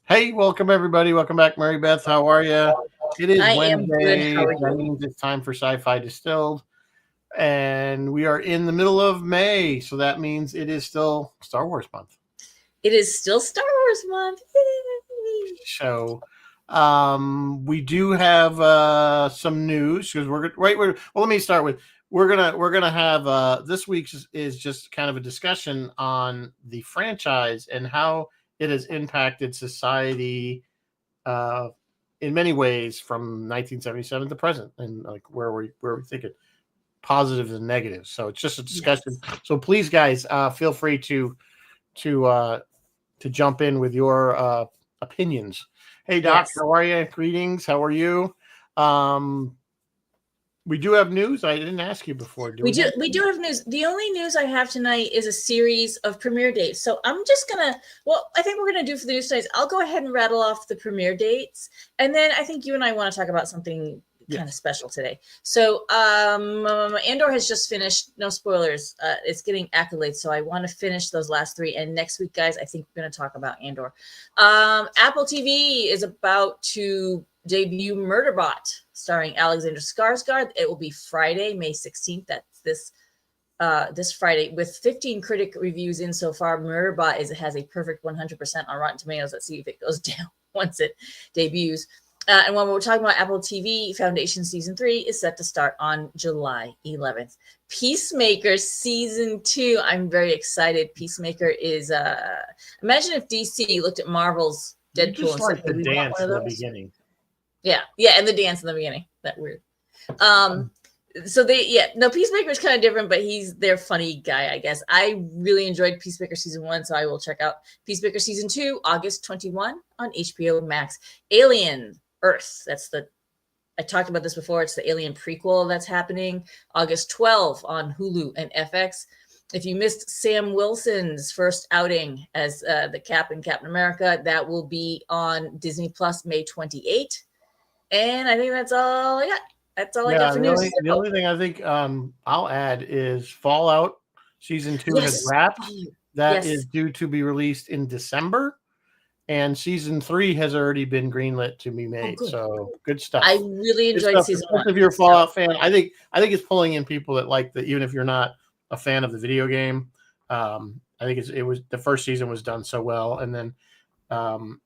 Hey, welcome everybody. Welcome back, Mary Beth. How are you? It is I am good. How Wednesday. are That you? means it's time for Sci-Fi Distilled, and we are in the middle of May, so that means it is still Star Wars month. It is still Star Wars month. Yay! So, we do have some news because we're right. Well, let me start with we're gonna have this week's is just kind of a discussion on the franchise and how it has impacted society uh, in many ways from 1977 to present, and like where we think it positives and negatives. So it's just a discussion. Yes. So please, guys, feel free to uh, to jump in with your opinions. Hey, Doc, Yes. how are you? Greetings. How are you? Um, we do have news. I didn't ask you before. Do We we do have we news? do have news. The only news I have tonight is a series of premiere dates. So I'm just gonna I think we're gonna do for the news tonight. I'll go ahead and rattle off the premiere dates. And then I think you and I want to talk about something kind of Yes. special today. So Andor has just finished. No spoilers. It's getting accolades. So I want to finish those last three. And next week, guys, I think we're gonna talk about Andor. Apple TV is about to debut Murderbot, starring Alexander Skarsgård. It will be Friday, May 16th. That's this Friday, with 15 critic reviews in so far. Murderbot has a perfect 100% on Rotten Tomatoes. Let's see if it goes down once it debuts. And when we're talking about Apple TV, Foundation Season 3 is set to start on July 11th. Peacemaker Season 2. I'm very excited. Peacemaker is, imagine if DC looked at Marvel's You Deadpool just and said, like hey, the we want dance one in of the those. beginning. Yeah, and the dance in the beginning. That weird. So Peacemaker's kind of different, but their funny guy, I guess. I really enjoyed Peacemaker Season 1, so I will check out Peacemaker Season 2, August 21 on HBO Max. Alien Earth. I talked about this before. It's the Alien prequel that's happening August 12 on Hulu and FX. If you missed Sam Wilson's first outing as the Cap in Captain America, that will be on Disney Plus May 28. And I think that's all I got. That's all I got Yeah, for the news. only thing I think I'll add is Fallout season 2 has Yes. wrapped. Oh, That is yes. due to be released in December, and season 3 has already been greenlit to be Oh, made. good. So good I stuff. really Good enjoyed stuff, season one. especially if you're a So, Fallout fan. I think it's pulling in people that like the even if you're not a fan of the video game. I think it was the first season was done so well, and then um,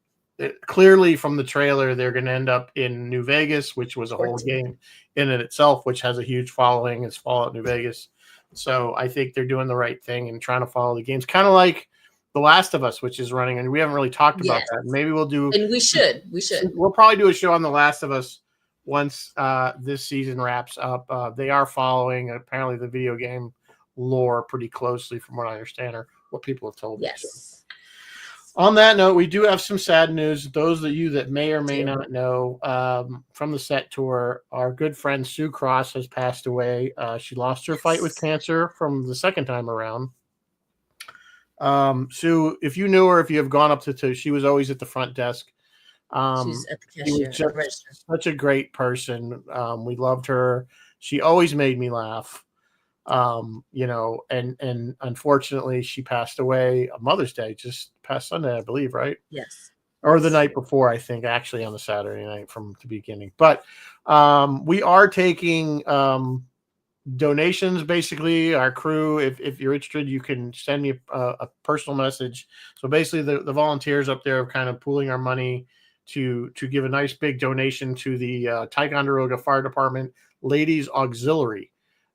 clearly from the trailer, they're going to end up in New Vegas, which was a whole 14. game in and itself, which has a huge following. It's Fallout New Vegas, so I think they're doing the right thing and trying to follow the games, kind of like The Last of Us, which is running, and we haven't really talked about Yes. that. Maybe we'll do. And we should. We should. We'll probably do a show on The Last of Us once this season wraps up. They are following apparently the video game lore pretty closely, from what I understand, or what people have told me. So. Yes. On that note, we do have some sad news. Those of you that may or may Dear. not know, from the set tour, our good friend Sue Cross has passed away. She lost her fight with Yes. cancer from the second time around. Sue, if you knew her, if you have gone up to, she was always at the front desk. She's at the She was cashier, at the just register. such a great person. We loved her. She always made me laugh. And unfortunately she passed away on Mother's Day, just past Sunday, I believe, right? Yes. Or the Yes. night before, I think, actually on the Saturday night from the beginning. But we are taking donations, basically. Our crew, if you're interested, you can send me a personal message. So basically the volunteers up there are kind of pooling our money to give a nice big donation to the Ticonderoga Fire Department Ladies Auxiliary,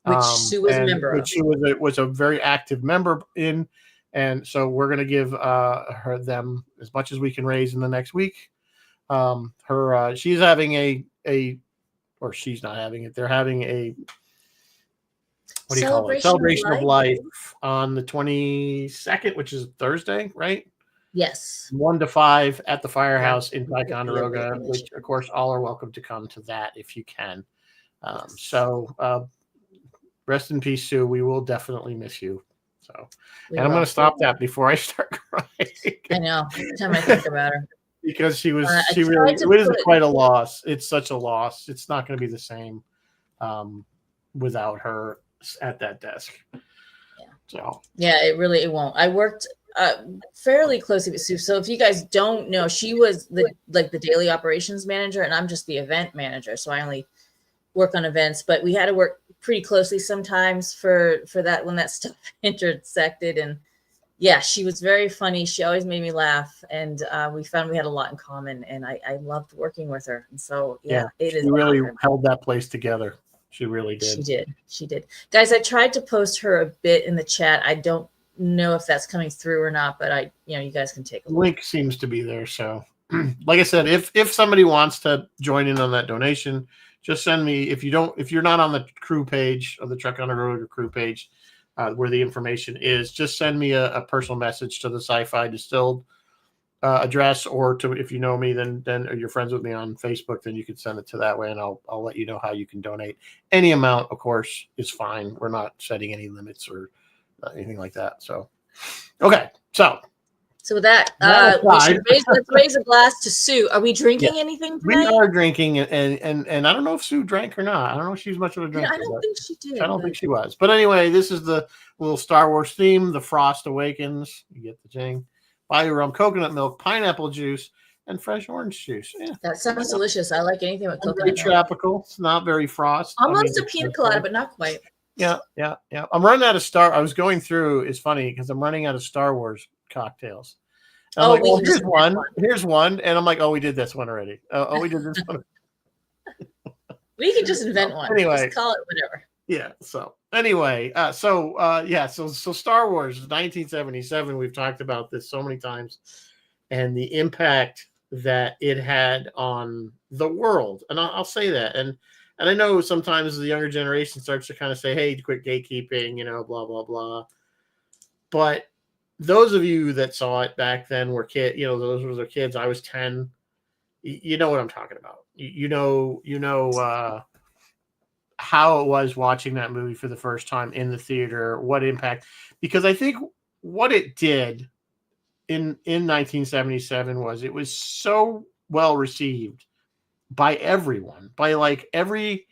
Which Sue was a and member which of. she was a very active member in. And so we're going to give them as much as we can raise in the next week. She's having or she's not having it. They're having a, what do you call it? Celebration of Celebration of life. life on the 22nd, which is Thursday, right? Yes. 1 to 5 at the Yeah. Firehouse in It'll be a big Ticonderoga, which finish. of course all are welcome to come to that if you can. Yes. So rest in peace, Sue. We will definitely miss you. So, We and I'm going to will. stop that before I start crying. I know. Every time I think about her. Because I she really, tried to it is put quite a loss. It's such a loss. It's not going to be the same without her at that desk. yeah. So Yeah, it won't. fairly closely with Sue. So if you guys don't know, she was the daily operations manager, and I'm just the event manager. So I only work on events, but we had to work pretty closely sometimes for that when that stuff intersected. And yeah, she was very funny. She always made me laugh, and we found we had a lot in common, and I loved working with her. And so yeah, it is. She really held that place together. She really did. She did. Guys, I tried to post her a bit in the chat. I don't know if that's coming through or not, but you guys can take a look. Link seems to be there. So like I said, if somebody wants to join in on that donation, just send me, if you're not on the crew page of the Truck on the Road or crew page, where the information is, just send me a personal message to the Sci-Fi Distilled address, or to, if you know me, then or you're friends with me on Facebook, then you can send it to that way, and I'll let you know how you can donate. Any amount, of course, is fine. We're not setting any limits or anything like that. So, okay. So with that, let's raise a glass to Sue. Are we drinking anything tonight? We are drinking, and I don't know if Sue drank or not. I don't know if she's much of a drinker. I don't think she did. I don't think she was. But anyway, this is the little Star Wars theme, The Frost Awakens. You get the thing. Bayou rum, coconut milk, pineapple juice, and fresh orange juice. Yeah. That sounds delicious. I like anything with coconut milk. Tropical. It's not very frost. Almost a pina colada, but not quite. Yeah. I'm running out of I was going through, it's funny because I'm running out of Star Wars cocktails. I'm like, well, here's one. And I'm like, oh, we did this one already. We did this one. We can just invent one. Anyway. Just call it whatever. Yeah. So anyway, so Star Wars 1977, we've talked about this so many times, and the impact that it had on the world. And I'll say that. And I know sometimes the younger generation starts to kind of say, hey, quit gatekeeping, blah, blah, blah. But those of you that saw it back then were those were the kids. I was 10. You know what I'm talking about. You know how it was watching that movie for the first time in the theater, what impact, because I think what it did in 1977 was it was so well received by everyone, by like every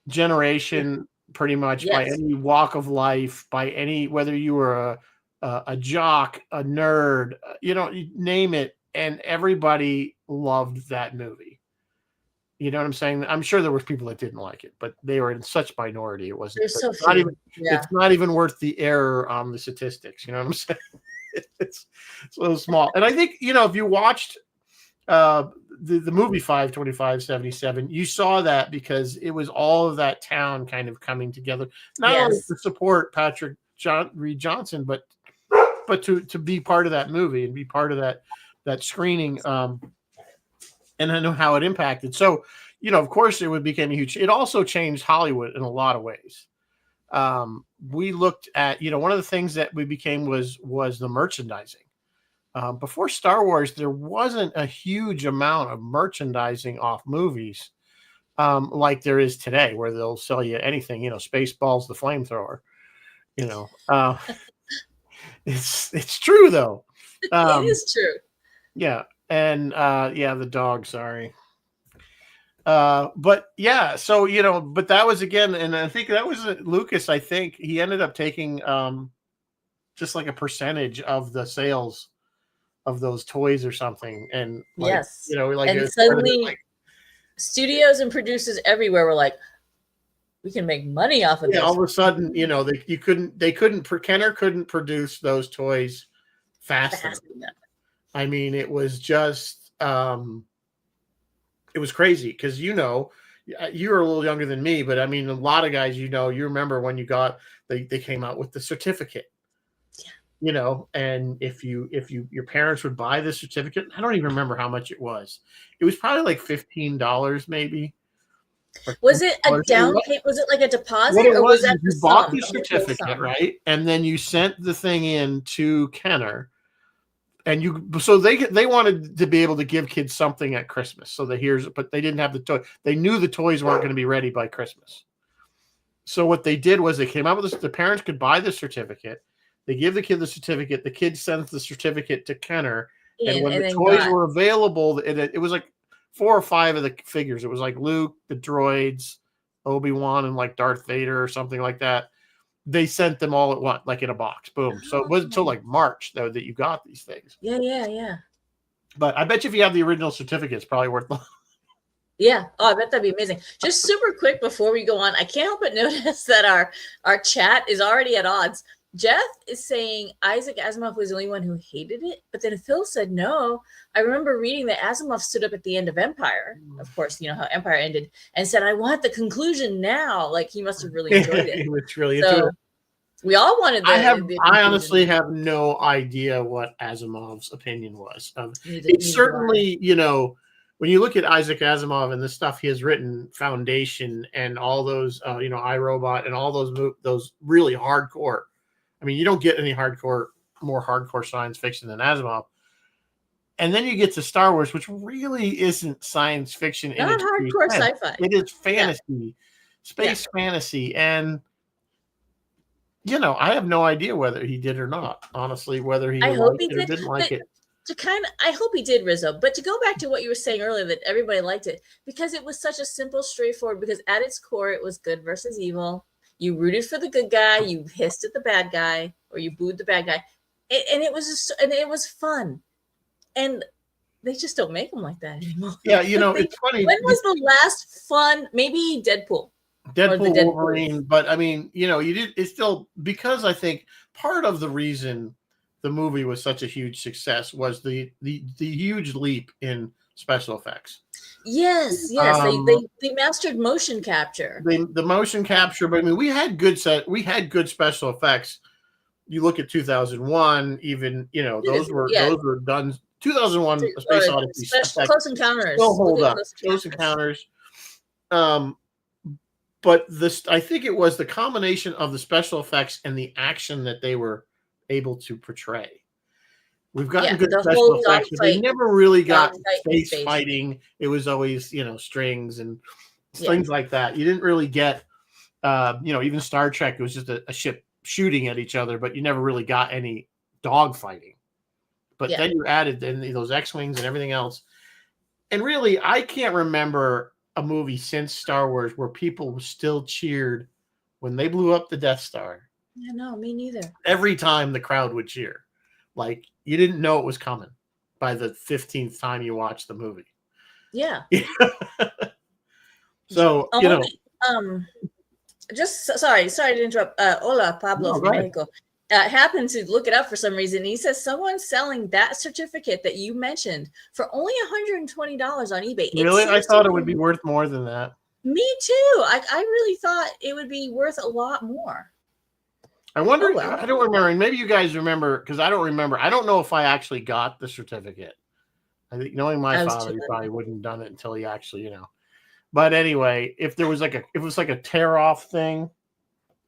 generation, pretty much. Yes. By any walk of life, by any, whether you were a jock, a nerd, you name it, and everybody loved that movie. You know what I'm saying? I'm sure there were people that didn't like it, but they were in such minority. It wasn't. It's not even worth the error on the statistics. You know what I'm saying? It's a little small. And I think if you watched the movie 5/25/77, you saw that because it was all of that town kind of coming together, not only to support Patrick Reed Johnson, but to be part of that movie and be part of that screening. And I know how it impacted. So, of course, it became a huge. It also changed Hollywood in a lot of ways. We looked at, one of the things that we became was the merchandising. Before Star Wars, there wasn't a huge amount of merchandising off movies like there is today, where they'll sell you anything. Spaceballs, the flamethrower. It's true though. It is true. Yeah. And the dog, sorry. But yeah, so but that was again, and I think that was Lucas. I think he ended up taking just like a percentage of the sales of those toys or something. And yes, and suddenly studios and producers everywhere were like, we can make money off of this. All of a sudden, Kenner couldn't produce those toys fast enough. I mean, it was just, it was crazy because, you were a little younger than me, but I mean, a lot of guys, you remember when they came out with the certificate, and if your parents would buy the certificate, I don't even remember how much it was. It was probably like $15 maybe. Was it a down payment? Was it like a deposit, or was that you bought the certificate, right? And then you sent the thing in to Kenner. And they wanted to be able to give kids something at Christmas. But they didn't have the toy. They knew the toys weren't going to be ready by Christmas. So what they did was they came out with this. The parents could buy the certificate. They give the kid the certificate. The kid sends the certificate to Kenner. And when the toys were available, it was like 4 or 5 of the figures. It was like Luke, the droids, Obi-Wan, and like Darth Vader or something like that. they sent them all at once, like in a box. Boom. So it wasn't until like March though that you got these things. Yeah. But I bet you if you have the original certificate, it's probably worth. Yeah. Oh, I bet that'd be amazing. Just super quick before we go on, I can't help but notice that our chat is already at odds. Jeff is saying Isaac Asimov was the only one who hated it, but then Phil said no. I remember reading that Asimov stood up at the end of Empire, of course, you know how Empire ended, and said, "I want the conclusion now." Like he must have really enjoyed it. He was really into it. We all wanted I honestly have no idea what Asimov's opinion was. It's certainly, you know, when you look at Isaac Asimov and the stuff he has written, Foundation and all those, you know, iRobot and all those really hardcore. I mean, you don't get any more hardcore science fiction than Asimov. And then you get to Star Wars, which really isn't science fiction. Not hardcore sci-fi. It is fantasy, space fantasy. And, you know, I have no idea whether he did or not, honestly, whether he liked it or didn't like it. I hope he did, Rizzo. But to go back to what you were saying earlier, that everybody liked it, because it was such a simple, straightforward, because at its core, it was good versus evil. You rooted for the good guy, you hissed at the bad guy, or you booed the bad guy. And it was fun. And they just don't make them like that anymore. Yeah, you know, it's funny. When was the last fun? Maybe Deadpool, Wolverine, but I mean, you know, it's still, because I think part of the reason the movie was such a huge success was the huge leap in special effects. Yes, they mastered motion capture. The motion capture, but I mean, we had good special effects. You look at 2001, even, you know, those were done. 2001, Space Odyssey, Close Encounters still hold up. Close Encounters. But I think it was the combination of the special effects and the action that they were able to portray. We've gotten good special effects, but they never really got space fighting. It was always, you know, strings and things like that. You didn't really get, you know, even Star Trek, it was just a ship shooting at each other, but you never really got any dog fighting. But then you added those X-Wings and everything else. And really, I can't remember a movie since Star Wars where people still cheered when they blew up the Death Star. Yeah, no, me neither. Every time the crowd would cheer. Like, you didn't know it was coming by the 15th time you watched the movie. Yeah. So, you know. Just sorry to interrupt. Hola, Pablo from Mexico. Happened to look it up for some reason. He says someone's selling that certificate that you mentioned for only $120 on eBay. Really? I thought it would be worth more than that. Me too. I really thought it would be worth a lot more. I wonder. I don't remember. And maybe you guys remember, because I don't remember. I don't know if I actually got the certificate. I think, knowing my father, he probably wouldn't have done it until he actually, you know. But anyway, if there was like a tear off thing,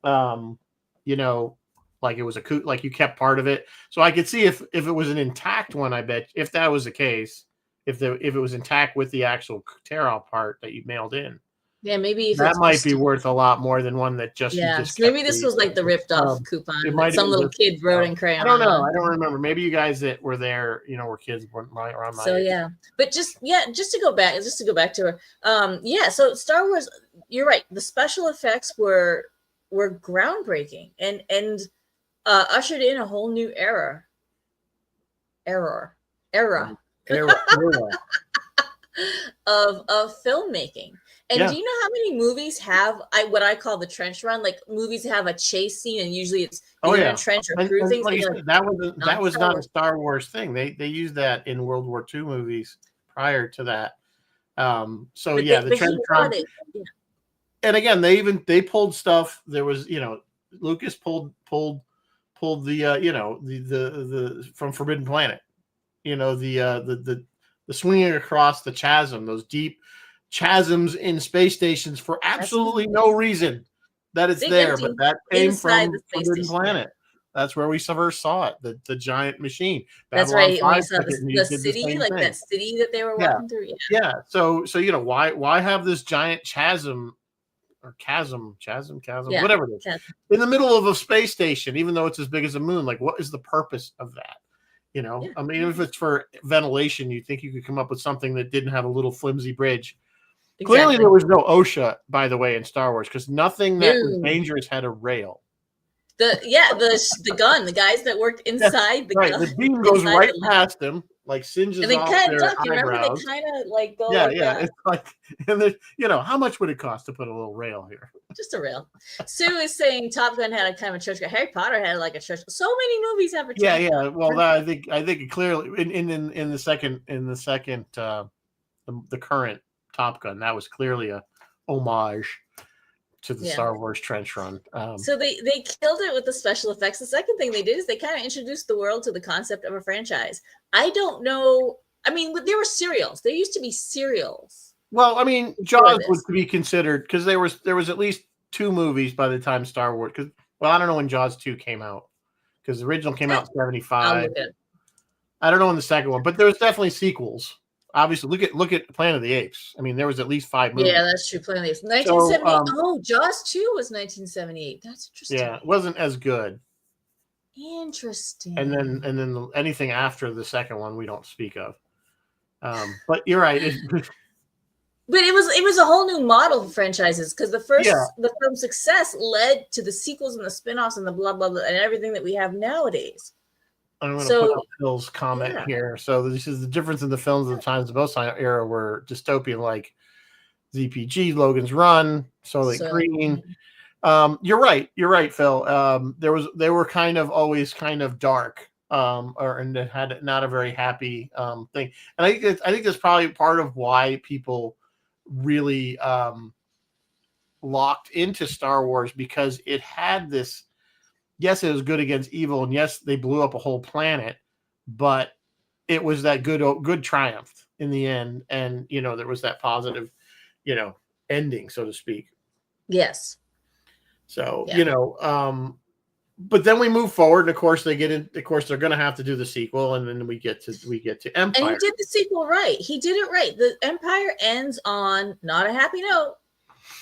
you know, like it was like you kept part of it. So I could see if it was an intact one. I bet if that was the case, if it was intact with the actual tear off part that you mailed in. Yeah, maybe that might be worth a lot more than one that just. Yeah, maybe this was like the ripped off coupon that some little kid wrote in crayon. I don't know. I don't remember. Maybe you guys that were there, you know, were kids around my age. Yeah, but just to go back to her. So Star Wars, you're right. The special effects were groundbreaking and ushered in a whole new era of filmmaking. And do you know how many movies have what I call the trench run? Like movies have a chase scene, and usually it's either in a trench or cruising. Like said, that was not a Star Wars thing. They used that in World War II movies prior to that. The trench run. Yeah. And again, they pulled stuff. There was, you know, Lucas pulled the you know, the from Forbidden Planet. You know, the swinging across the chasm, those deep chasms in space stations for absolutely no reason that it's there, but that came from Forbidden Planet. That's where we first saw it, the giant machine. That's right. We saw the city, like that city that they were walking through. Yeah. So you know, why have this giant chasm or chasm, whatever it is, in the middle of a space station, even though it's as big as a moon? Like, what is the purpose of that? You know, I mean, if it's for ventilation, you think you could come up with something that didn't have a little flimsy bridge. Clearly, there was no OSHA, by the way, in Star Wars, because nothing that was dangerous had a rail. The gun, the guys that worked inside the right. gun, The beam goes inside right the past him, like and singes they off kind of their duck. You remember they eyebrows. kind of like go Yeah, like yeah. that. It's like, and then, you know, how much would it cost to put a little rail here? Just a rail. Sue is saying Top Gun had a kind of a church. Harry Potter had like a church. So many movies have a Yeah, church. yeah. Well, that, I think it clearly in the second the current Top Gun, that was clearly a homage to the Star Wars trench run. So they killed it with the special effects. The second thing they did is they kind of introduced the world to the concept of a franchise. I don't know. I mean, there were serials. There used to be serials. Well, I mean, Jaws would be considered because there was at least 2 movies by the time Star Wars. Because I don't know when Jaws 2 came out because the original came out in 75. I don't know when the second one, but there was definitely sequels. Obviously, look at Planet of the Apes. I mean, there was at least 5 movies. Yeah, that's true. Planet of the Apes, 1978. Jaws 2 was 1978. That's interesting. Yeah, it wasn't as good. Interesting. And then anything after the second one we don't speak of. But you're right. But it was a whole new model for franchises because the film's success led to the sequels and the spin-offs and the blah blah blah and everything that we have nowadays. I'm going to put up Phil's comment here. So this is the difference in the films of the times of both era were dystopian, like ZPG, Logan's Run, Soylent Green. You're right, Phil. They were kind of always kind of dark, and it had not a very happy thing. And I think that's probably part of why people really locked into Star Wars, because it had this. Yes, it was good against evil, and yes, they blew up a whole planet, but it was that good triumphed in the end, and you know there was that positive, you know, ending, so to speak. Yes. So you know, but then we move forward, and of course they get in. Of course, they're going to have to do the sequel, and then we get to Empire. And he did the sequel right. He did it right. The Empire ends on not a happy note,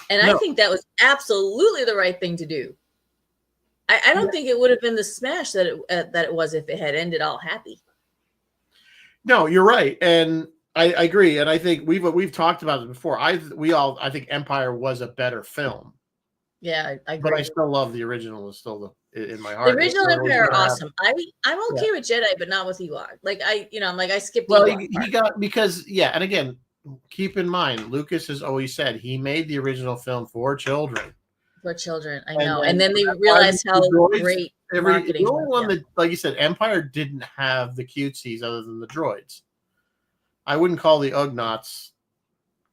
and I think that was absolutely the right thing to do. I don't think it would have been the smash that it was if it had ended all happy. No, you're right, and I agree, and I think we've talked about it before. I think Empire was a better film. Yeah, I agree. But I still love the original. Is still in my heart. The original Empire are awesome. I'm okay with Jedi, but not with Ewok. Like I skipped. Well, he got because and again, keep in mind, Lucas has always said he made the original film for children. For children, I know. And then they realized how great marketing. The only one that, like you said, Empire didn't have the cutesies other than the droids. I wouldn't call the Ugnaughts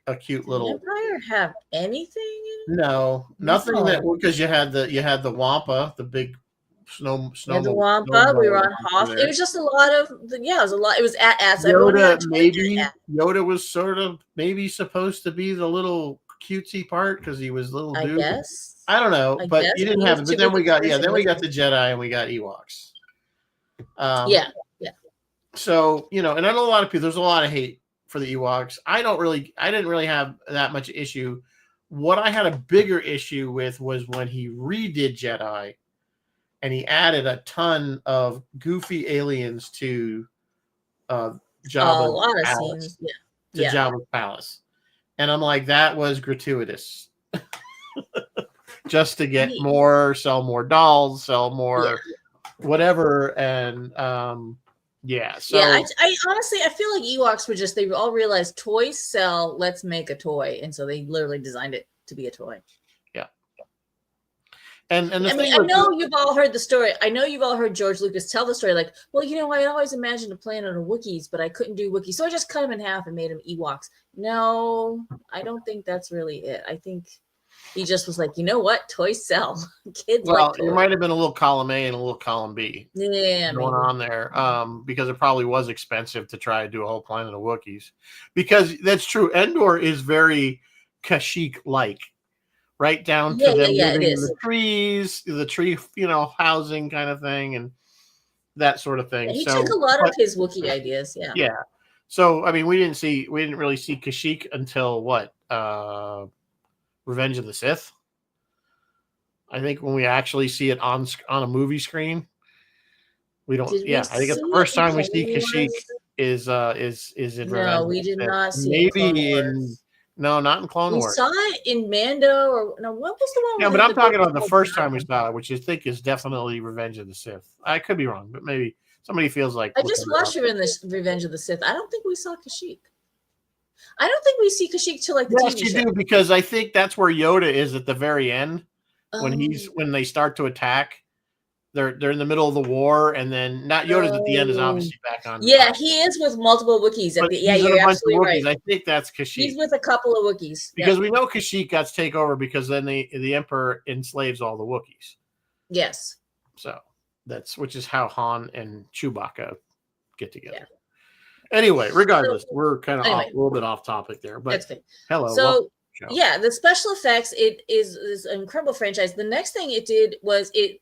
a cute little. Empire have anything? No, nothing that, because you had the Wampa, the big snow. The Wampa. We were on Hoth. It was just a lot of it was a lot. It was as Yoda. Maybe Yoda was sort of maybe supposed to be the little cutesy part because he was little dude. I guess. I don't know, but you didn't have it. But then we got the Jedi and we got Ewoks. Yeah. So and I know a lot of people. There's a lot of hate for the Ewoks. I didn't really have that much issue. What I had a bigger issue with was when he redid Jedi, and he added a ton of goofy aliens to Jabba's palace. Jabba's palace, and I'm like, that was gratuitous. Just to get more, sell more dolls, sell more whatever, and so I honestly I feel like Ewoks were just, they all realized toys sell, let's make a toy, and so they literally designed it to be a toy. And I know you've all heard the story. I know you've all heard George Lucas tell the story, like, well, I always imagined a planet of Wookiees, but I couldn't do Wookiees, so I just cut them in half and made them Ewoks. No, I don't think that's really it. I think he just was like, you know what? Toys sell. Kids like toys. It might have been a little column A and a little column B. Yeah, going on there, because it probably was expensive to try to do a whole planet of Wookiees. Because that's true. Endor is very Kashyyyk-like, right down to them living in the trees, the tree, housing kind of thing, and that sort of thing. Yeah, he took a lot of his Wookiee ideas. Yeah. Yeah. So I mean, we didn't really see Kashyyyk until what? Revenge of the Sith. I think when we actually see it on a movie screen, we don't. I think it's the first time we see Kashyyyk is in Revenge. No, we did not see. No, not in Clone We Wars. saw it in Mando, or no, what was the one? Yeah, where but I'm talking ghost about the called first time we John? saw it, which I think is definitely Revenge of the Sith. I could be wrong, but maybe somebody feels like I looking just it up. watched Revenge of the Sith. I don't think we saw Kashyyyk. I don't think we see Kashyyyk till like the Yes, TV you show. do, because I think that's where Yoda is at the very end Oh, when they start to attack. They're in the middle of the war, and then not Yoda's at the end is oh. obviously back on. Yeah, he is with multiple Wookiees at But the. Yeah, he's with a you're bunch of absolutely right. Wookiees. I think that's He's Kashyyyk, with a couple of Wookiees. because Yep. we know Kashyyyk got to take over because then the Emperor enslaves all the Wookiees. Yes. So which is how Han and Chewbacca get together. Yeah. Anyway, regardless, we're kind of a Anyway. little bit off topic there, but That's good. hello. So welcome. yeah, the special effects, it is an incredible franchise. The next thing it did was it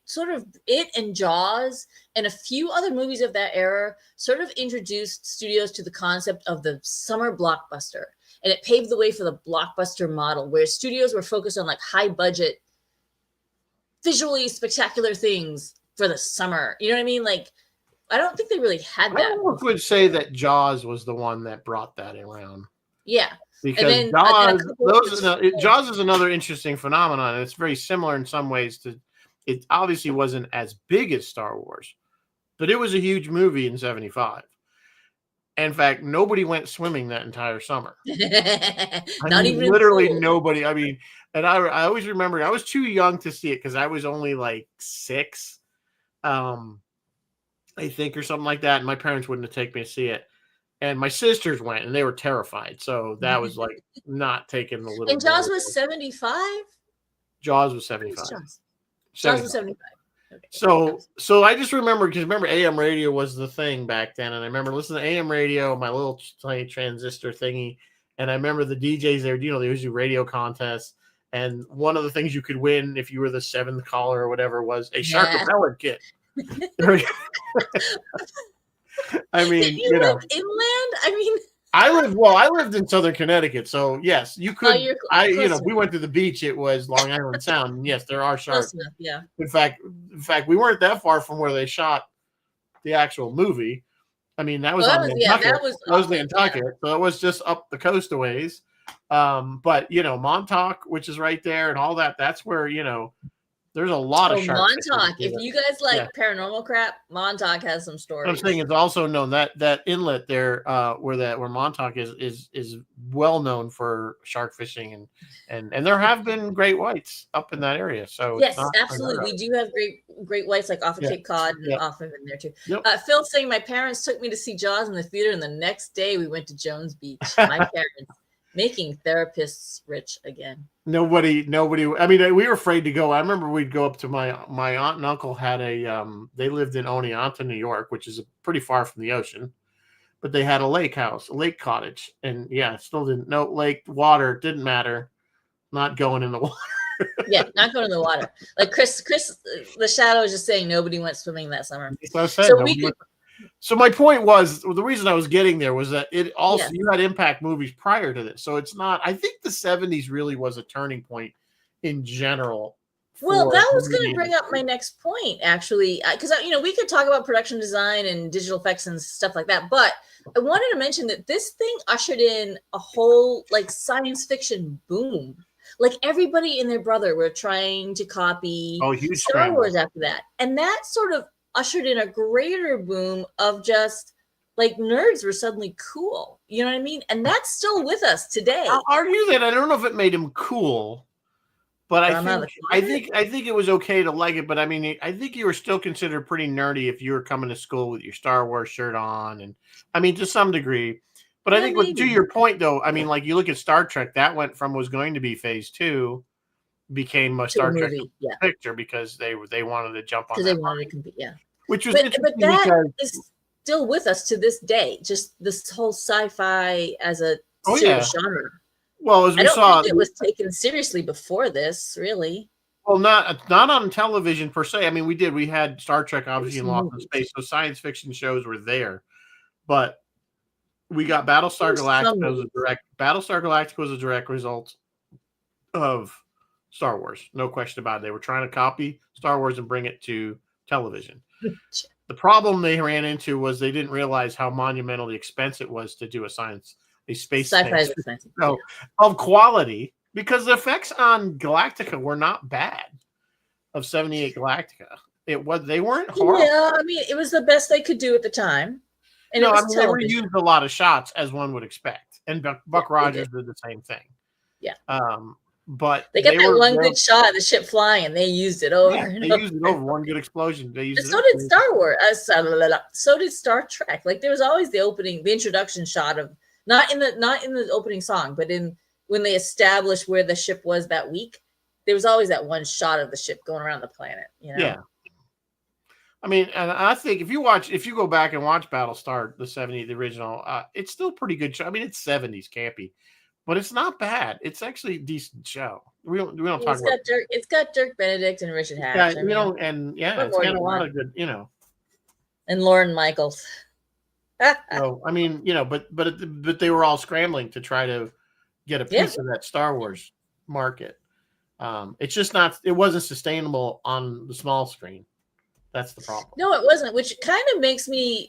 and Jaws and a few other movies of that era sort of introduced studios to the concept of the summer blockbuster. And it paved the way for the blockbuster model, where studios were focused on like high budget, visually spectacular things for the summer. You know what I mean? Like, I don't think they really had that. I almost would say that Jaws was the one that brought that around. Yeah. Because Jaws is another interesting phenomenon. It's very similar in some ways to, it obviously wasn't as big as Star Wars, but it was a huge movie in 75. In fact, nobody went swimming that entire summer. Even literally nobody. I mean, and I always remember I was too young to see it because I was only like 6, I think, or something like that. And my parents wouldn't have taken me to see it. And my sisters went, and they were terrified. So that was like not taking the little. And Jaws was 75. Jaws was 75. Jaws was 75. Okay. So I just remember, because remember AM radio was the thing back then, and I remember listening to AM radio, my little tiny transistor thingy, and I remember the DJs there. You know, they used to do radio contests, and one of the things you could win if you were the 7th caller or whatever was a shark repellent kit. I mean, did you live inland? I mean, I lived in Southern Connecticut, so yes, you could. We went to the beach. It was Long Island Sound, and yes, there are sharks. Enough, yeah. In fact, we weren't that far from where they shot the actual movie. I mean, that was Nantucket. That was Nantucket, so it was just up the coast a ways. But Montauk, which is right there, and all that. That's where there's a lot of sharks. Montauk. If you guys like paranormal crap, Montauk has some stories. I'm saying it's also known that inlet there, where Montauk is well known for shark fishing, and there have been great whites up in that area. So yes, absolutely, we do have great whites like off of Cape Cod and off of in there too. Yep. Phil saying my parents took me to see Jaws in the theater, and the next day we went to Jones Beach. My parents. Making therapists rich again. Nobody. I mean, we were afraid to go. I remember we'd go up to my aunt and uncle had they lived in Oneonta, New York, which is pretty far from the ocean, but they had a lake cottage, and still didn't. No lake, water, didn't matter. Not going in the water. Yeah, not going in the water. Like Chris, the Shadow was just saying nobody went swimming that summer. So my point was, the reason I was getting there was that it also you had Impact movies prior to this, so it's not. I think the 70s really was a turning point in general. Well, that was going to bring up my next point, actually, because we could talk about production design and digital effects and stuff like that, but I wanted to mention that this thing ushered in a whole like science fiction boom. Like everybody and their brother were trying to copy Star Wars after that, and that sort of ushered in a greater boom of just like nerds were suddenly cool. You know what I mean? And that's still with us today. I'll argue that I don't know if it made him cool, but I think it was okay to like it. But I mean, I think you were still considered pretty nerdy if you were coming to school with your Star Wars shirt on, and I mean to some degree. But I think to your point though, I mean, like you look at Star Trek, that went from was going to be phase 2. Became a Star Trek picture because they wanted to jump on. Because they wanted to compete, which was but that is still with us to this day. Just this whole sci-fi as a genre. Well, as we saw, think it was taken seriously before this, really. Well, not on television per se. I mean, we had Star Trek obviously in Lost in Space, so science fiction shows were there, but we got Battlestar Galactica was a direct result of Star Wars. No question about it. They were trying to copy Star Wars and bring it to television. The problem they ran into was they didn't realize how monumentally expensive it was to do a science a space Sci-Fi is tank expensive. so, of quality, because the effects on Galactica were not bad. Of 78 Galactica, they weren't horrible. Yeah, I mean, it was the best they could do at the time, and No, it I was mean they television. reused a lot of shots as one would expect, and Buck they Rogers did. did the same thing. Yeah. But They got they that were one good shot of the ship flying, and they used it over and they over. used it over one good explosion. They used And it. so did Star Wars. So did Star Trek. Like there was always the introduction shot of not in the opening song, but when they established where the ship was that week. There was always that one shot of the ship going around the planet. You know. Yeah. I mean, and I think if you go back and watch Battlestar, the '70s, the original, it's still pretty good show. I mean, it's '70s campy, but it's not bad. It's actually a decent show. We don't talk about. It's got Dirk Benedict and Richard Hatch. Yeah, I mean, it's got a lot of good, and Lauren Michaels. So I mean, but they were all scrambling to try to get a piece of that Star Wars market. It's just not. It wasn't sustainable on the small screen. That's the problem. No, it wasn't, which kind of makes me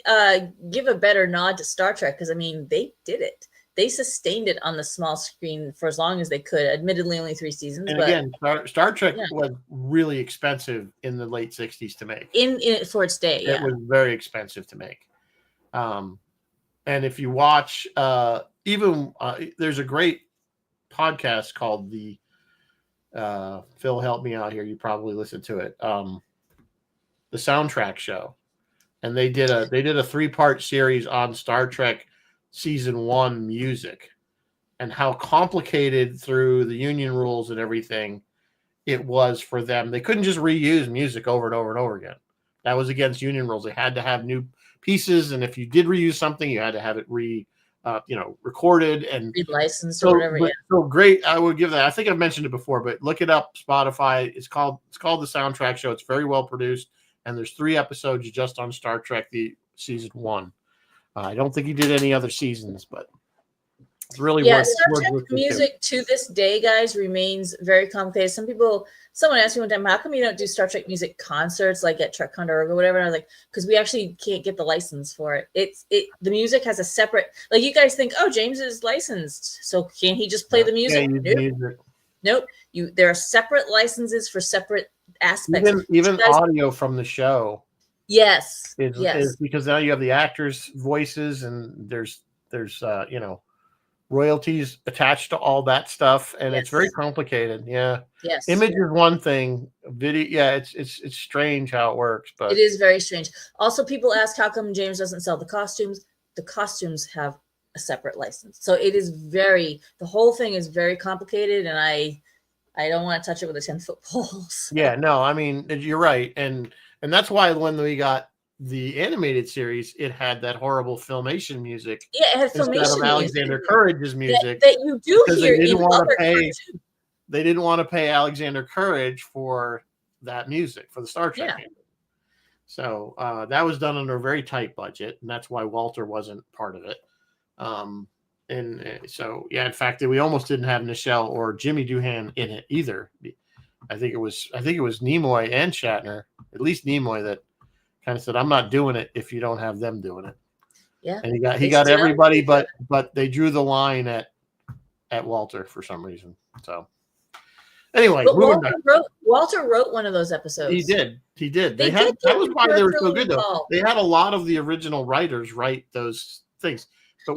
give a better nod to Star Trek because, I mean, they did it. They sustained it on the small screen for as long as they could. Admittedly, only 3 seasons. And but again, Star Trek was really expensive in the late '60s to make. For its day, it was very expensive to make. And if you watch, there's a great podcast called the Phil, help me out here. You probably listened to it. The Soundtrack Show, and they did a 3-part series on Star Trek season 1 music and how complicated through the union rules and everything it was for them. They couldn't just reuse music over and over and over again. That was against union rules. They had to have new pieces, and if you did reuse something, you had to have it recorded and licensed or whatever. So great. I would give that. I think I've mentioned it before, but look it up. Spotify. It's called the Soundtrack Show. It's very well produced. And there's 3 episodes just on Star Trek, the season 1. I don't think he did any other seasons, but it's really Star Trek music to this day, guys, remains very complicated. Someone asked me one time, how come you don't do Star Trek music concerts like at Trek Condor or whatever? And I was like, because we actually can't get the license for it. The music has a separate, like you guys think, oh, James is licensed, so can't he just play the music? Nope. There are separate licenses for separate aspects. Even audio from the show. Yes. Is because now you have the actors' voices and there's royalties attached to all that stuff, and it's very complicated. Yeah. Yes. Image is one thing. Video, it's strange how it works, but it is very strange. Also, people ask how come James doesn't sell the costumes. The costumes have a separate license, so it is the whole thing is very complicated, and I don't want to touch it with a 10-foot pole. So. Yeah, no, I mean you're right, and that's why when we got the animated series, it had that horrible Filmation music. Yeah, it had Filmation instead of Alexander Courage's music that you do hear in other cartoons. They didn't want to pay Alexander Courage for that music for the Star Trek. Yeah. So that was done under a very tight budget, and that's why Walter wasn't part of it. In fact, we almost didn't have Nichelle or Jimmy Doohan in it either. I think it was Nimoy and Shatner, at least Nimoy, that kind of said, "I'm not doing it if you don't have them doing it." Yeah, and he got everybody, but they drew the line at Walter for some reason. So anyway, Walter wrote one of those episodes. He did. That was why they were so good, though. They had a lot of the original writers write those things. But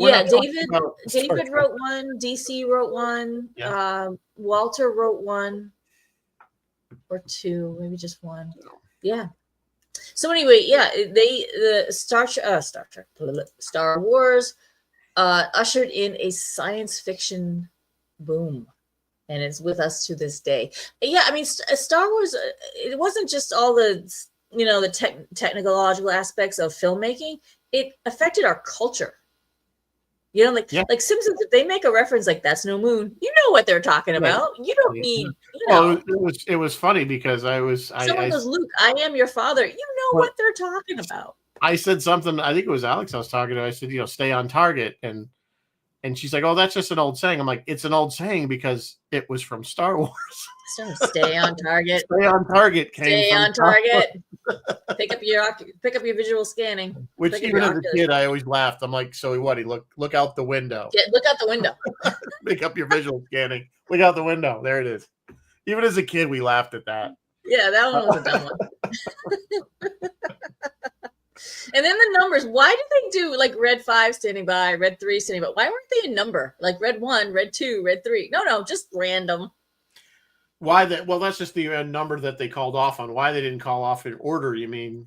David wrote one. DC wrote one. Yeah. Walter wrote one or 2, maybe just 1. Yeah. So anyway, Star Wars ushered in a science fiction boom, and it's with us to this day. Yeah, I mean, Star Wars. It wasn't just all the the technological aspects of filmmaking. It affected our culture. Like Simpsons, if they make a reference like "that's no moon," you know what they're talking about. You don't need. Well, it was funny because someone goes, "Luke, I am your father." You know what they're talking about. I said something. I think it was Alex I was talking to. I said, "Stay on target," and And she's like, "Oh, that's just an old saying." I'm like, "It's an old saying because it was from Star Wars." So stay on target. Stay on target. Stay on target. Pick up your visual scanning. Which Pick up even your as a kid, I always laughed. I'm like, "So what? He look out the window. Look out the window. Pick up your visual scanning. Look out the window. There it is." Even as a kid, we laughed at that. Yeah, that one was a dumb one. And then the numbers. Why did they do like red 5 standing by, red 3 standing by? Why weren't they in number? Like red 1, red 2, red 3? No, just random. Why that? Well, that's just the number that they called off on. Why they didn't call off in order? You mean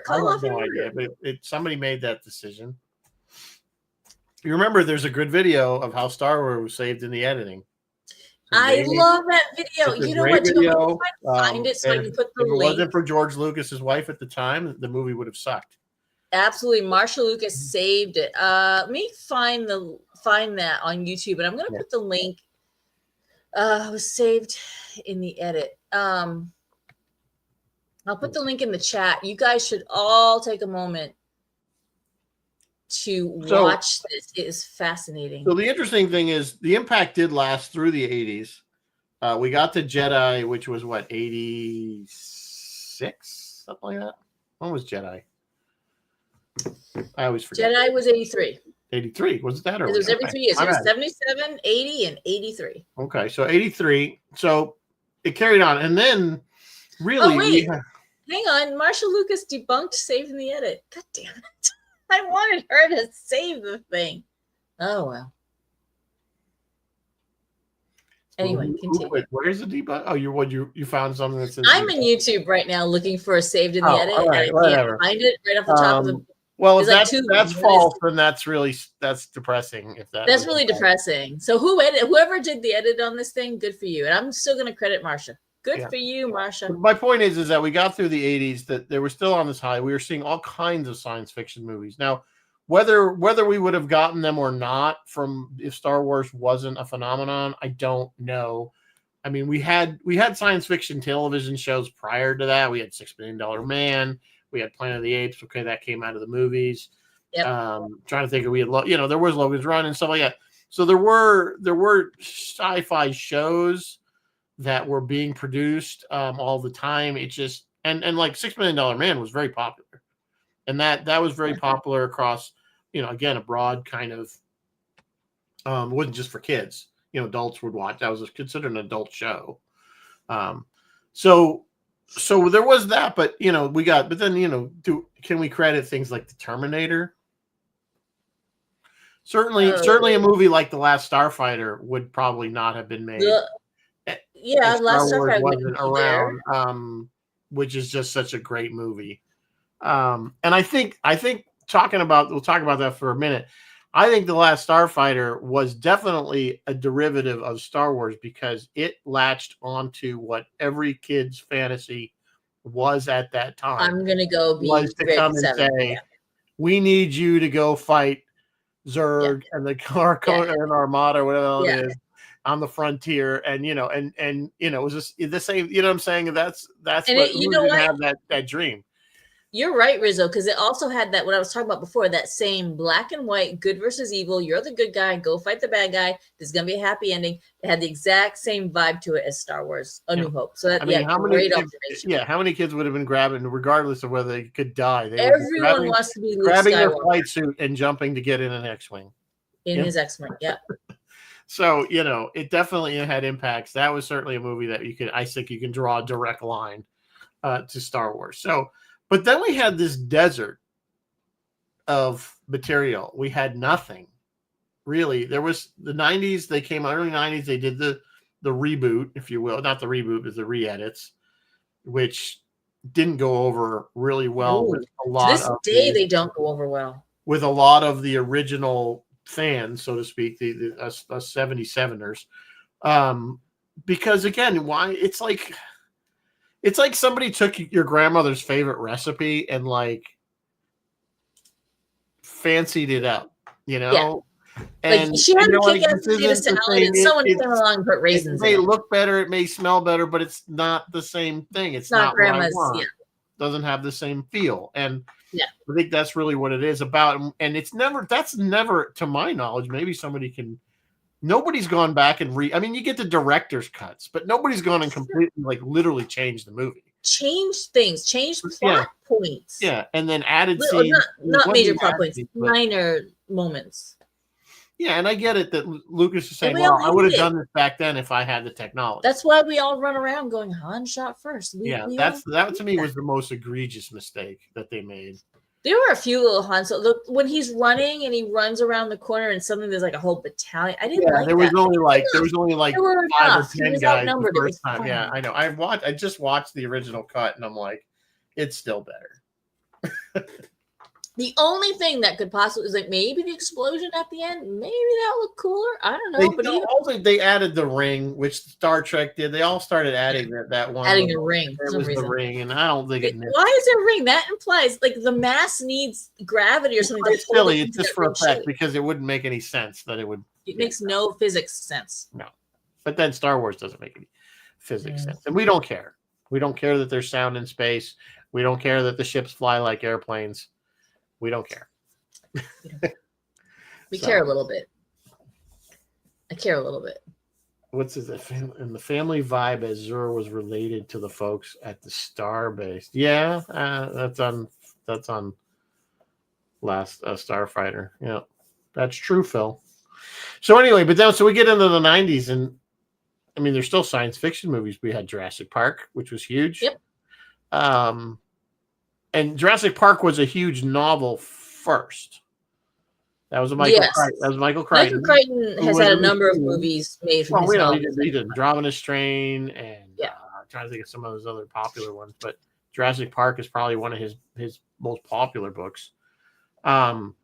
Call off in order. But somebody made that decision. You remember? There's a good video of how Star Wars was saved in the editing. I love that video. You know what? Video, find it so I can put the link. If it wasn't for George Lucas's wife at the time, the movie would have sucked. Absolutely, Marsha Lucas saved it. Let me find that on YouTube, and I'm going to put the link. It was saved in the edit. I'll put the link in the chat. You guys should all take a moment to watch this. It is fascinating. So the interesting thing is the impact did last through the 80s. We got to Jedi, which was what, 86? Something like that. When was Jedi? I always forget. Jedi was 83. 83. Was it that? Or it was every 3 years. It was 77, 80, and 83. Okay, so 83. So it carried on. And then really... Oh, wait. Hang on. Marsha Lucas debunked Saved in the Edit. God damn it. I wanted her to save the thing. Oh, well. Anyway, continue. Where's the debug? Oh, you found something that says... I'm in YouTube right now looking for a Saved in the Edit. All right, and I can't find it right off the top of the... Well, if that's false, then that's depressing. That's really depressing. So whoever did the edit on this thing, good for you. And I'm still going to credit Marsha. Good for you, Marsha. My point is that we got through the 80s, that they were still on this high. We were seeing all kinds of science fiction movies. Now, whether we would have gotten them or not from if Star Wars wasn't a phenomenon, I don't know. I mean, we had science fiction television shows prior to that. We had $6 Million Man. We had Planet of the Apes. Okay, that came out of the movies. Yep. Trying to think of there was Logan's Run and stuff like that. So there were sci-fi shows that were being produced all the time. It just and like $6 Million Man was very popular, and that was very popular across again a broad kind of it wasn't just for kids. Adults would watch. That was considered an adult show. So there was that, but can we credit things like the Terminator? Certainly a movie like The Last Starfighter would probably not have been made. Last Starfighter wasn't around, which is just such a great movie. And I think we'll talk about that for a minute. I think The Last Starfighter was definitely a derivative of Star Wars because it latched onto what every kid's fantasy was at that time. I'm going to go be was to come and say, we need you to go fight Zerg and the and Armada, whatever it is, on the frontier. And, it was just the same, what I'm saying? That's what have that dream. You're right, Rizzo, because it also had that, what I was talking about before, that same black and white, good versus evil. You're the good guy. Go fight the bad guy. There's going to be a happy ending. It had the exact same vibe to it as Star Wars, A New Hope. So great observation. How many kids would have been grabbing, regardless of whether they could die? Everyone wants to be Luke grabbing Skywalker. Their flight suit and jumping to get in an X-Wing. His X-Wing, So, it definitely had impacts. That was certainly a movie that I think you can draw a direct line to Star Wars. So, but then we had this desert of material. We had nothing, really. There was the 90s. They came out early 90s. They did the reboot, if you will. Not the reboot, but the re-edits, which didn't go over really well. With a lot they don't go over well. With a lot of the original fans, so to speak, us 77ers. Because, again, why it's like somebody took your grandmother's favorite recipe and fancied it up, And she had to kick out potato salad, and someone came along and put raisins. It may look better, it may smell better, but it's not the same thing. It's not grandma's. doesn't have the same feel. And Yeah. I think that's really what it is about. And that's never, to my knowledge, maybe nobody's gone back and I mean, you get the director's cuts, but nobody's gone and completely, like, literally changed the movie. Change things, change plot points. Yeah, and then added Or scenes. not major plot points, minor moments. Yeah, and I get it that Lucas is saying, we well, all I would have hated done this back then if I had the technology. That's why we all run around going, Han shot first. That to me was the most egregious mistake that they made. There were a few little Han. So look, when he's running and he runs around the corner and suddenly there's like a whole battalion. I didn't like there that. There was only like 5 or 10 guys the first time. Fun. Yeah, I know. I just watched the original cut and I'm like, it's still better. The only thing that could possibly is like maybe the explosion at the end. Maybe that looked cooler. I don't know. They added the ring, which Star Trek did. They all started adding that one. Adding a ring. There was the ring, and I don't think it. Why is there a ring? That implies like the mass needs gravity or something. It's silly. It's just for effect because it wouldn't make any sense that it would. It makes no physics sense. No, but then Star Wars doesn't make any physics sense, and we don't care. We don't care that there's sound in space. We don't care that the ships fly like airplanes. We don't care. We care a little bit. I care a little bit. What's his in the family vibe as Zur was related to the folks at the Star Base? Yeah, that's on Last Starfighter. Yeah, that's true, Phil. So anyway, so we get into the 90s, and I mean, there's still science fiction movies. We had Jurassic Park, which was huge. Yep. And Jurassic Park was a huge novel first. That was Michael Crichton. That was Michael Crichton. Michael Crichton has had a number of movies made from his novels. He did Andromeda Strain, and I'm trying to think of some of those other popular ones. But Jurassic Park is probably one of his most popular books. And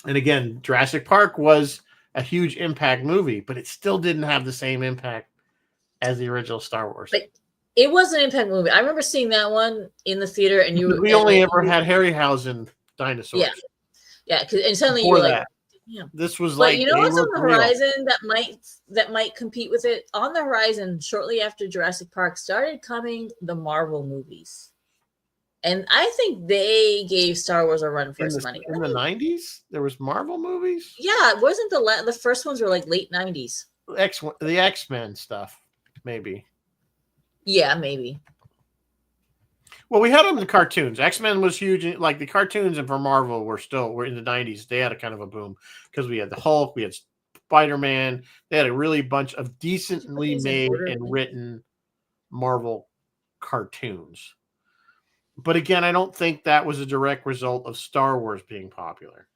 again, Jurassic Park was a huge impact movie, but it still didn't have the same impact as the original Star Wars. But it was an impact movie. I remember seeing that one in the theater, and we only ever had Harryhausen dinosaurs. Yeah, and suddenly you were like, "Damn, this was like." You know what's on the horizon that might compete with it? On the horizon, shortly after Jurassic Park started coming, the Marvel movies, and I think they gave Star Wars a run for its money. In the 90s, there was Marvel movies. Yeah, it wasn't the first ones were like late 90s. The X-Men stuff, maybe. Yeah, maybe. Well, we had them in the cartoons. X-Men was huge. Like the cartoons and for Marvel were in the 90s. They had a kind of a boom because we had the Hulk, we had Spider-Man. They had a really bunch of decently made and written Marvel cartoons. But again, I don't think that was a direct result of Star Wars being popular.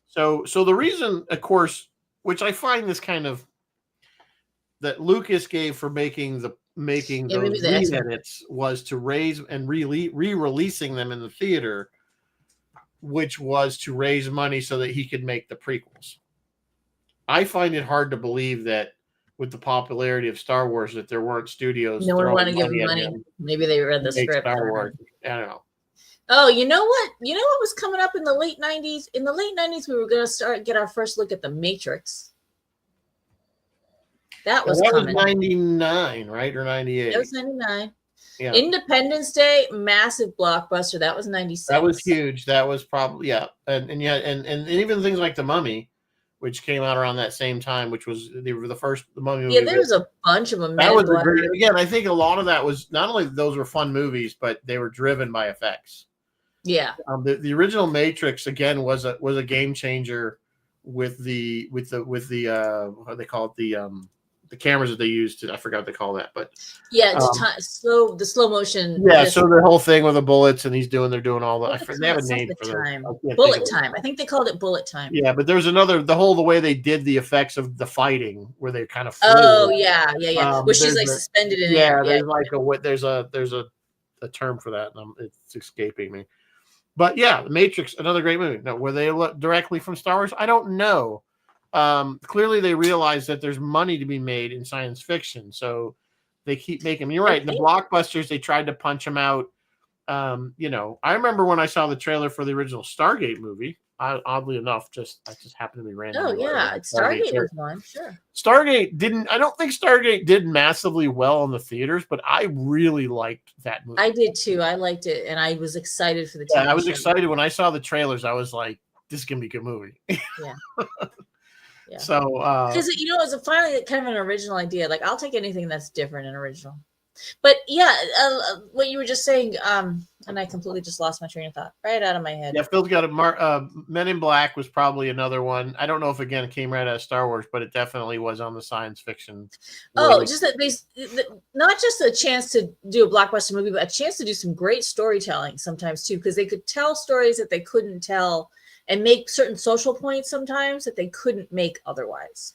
So the reason, of course, which I find this kind of that Lucas gave for making those edits was to raise and re-releasing them in the theater, which was to raise money so that he could make the prequels. I find it hard to believe that with the popularity of Star Wars that there weren't studios. No one wanted to give him money. Maybe they read the script. Star Wars. I don't know. Oh, you know what? You know what was coming up in the late 90s? In the late 90s, we were going to get our first look at The Matrix. That was coming. 99, right? Or 98? That was 99. Yeah. Independence Day, massive blockbuster. That was 96. That was huge. That was probably, and even things like The Mummy, which came out around that same time, which was the first The Mummy movie. Yeah, there was a bunch of them. That was again, I think a lot of that was not only those were fun movies, but they were driven by effects. Yeah. The original Matrix again was a game changer with the what they call it, the cameras that they used I forgot what they call that, but the slow motion. Yeah, so the whole thing with the bullets and they're doing all that. They have a name for it. Bullet time. I think they called it bullet time. Yeah, but there's the way they did the effects of the fighting where they kind of flew. Oh yeah. Where she's like suspended in air. There's a term for that, and it's escaping me. But yeah, The Matrix, another great movie. Now, were they directly from Star Wars? I don't know. Clearly they realize that there's money to be made in science fiction, so they keep making them. You're right. In the blockbusters, they tried to punch them out. I remember when I saw the trailer for the original Stargate movie, Oddly enough, I just happened to be randomly. Oh yeah, Stargate was one. Sure. Stargate didn't. I don't think Stargate did massively well in the theaters, but I really liked that movie. I did too. I liked it, and I was excited for the TV Yeah, I was show. excited when I saw the trailers. I was like, "This is gonna be a good movie." Yeah. Yeah. So, because it was finally kind of an original idea. Like, I'll take anything that's different and original. But yeah, what you were just saying, and I completely just lost my train of thought right out of my head. Yeah, Phil's got a Men in Black was probably another one. I don't know if again it came right out of Star Wars, but it definitely was on the science fiction. Oh, just that not just a chance to do a blockbuster movie, but a chance to do some great storytelling sometimes too, because they could tell stories that they couldn't tell and make certain social points sometimes that they couldn't make otherwise.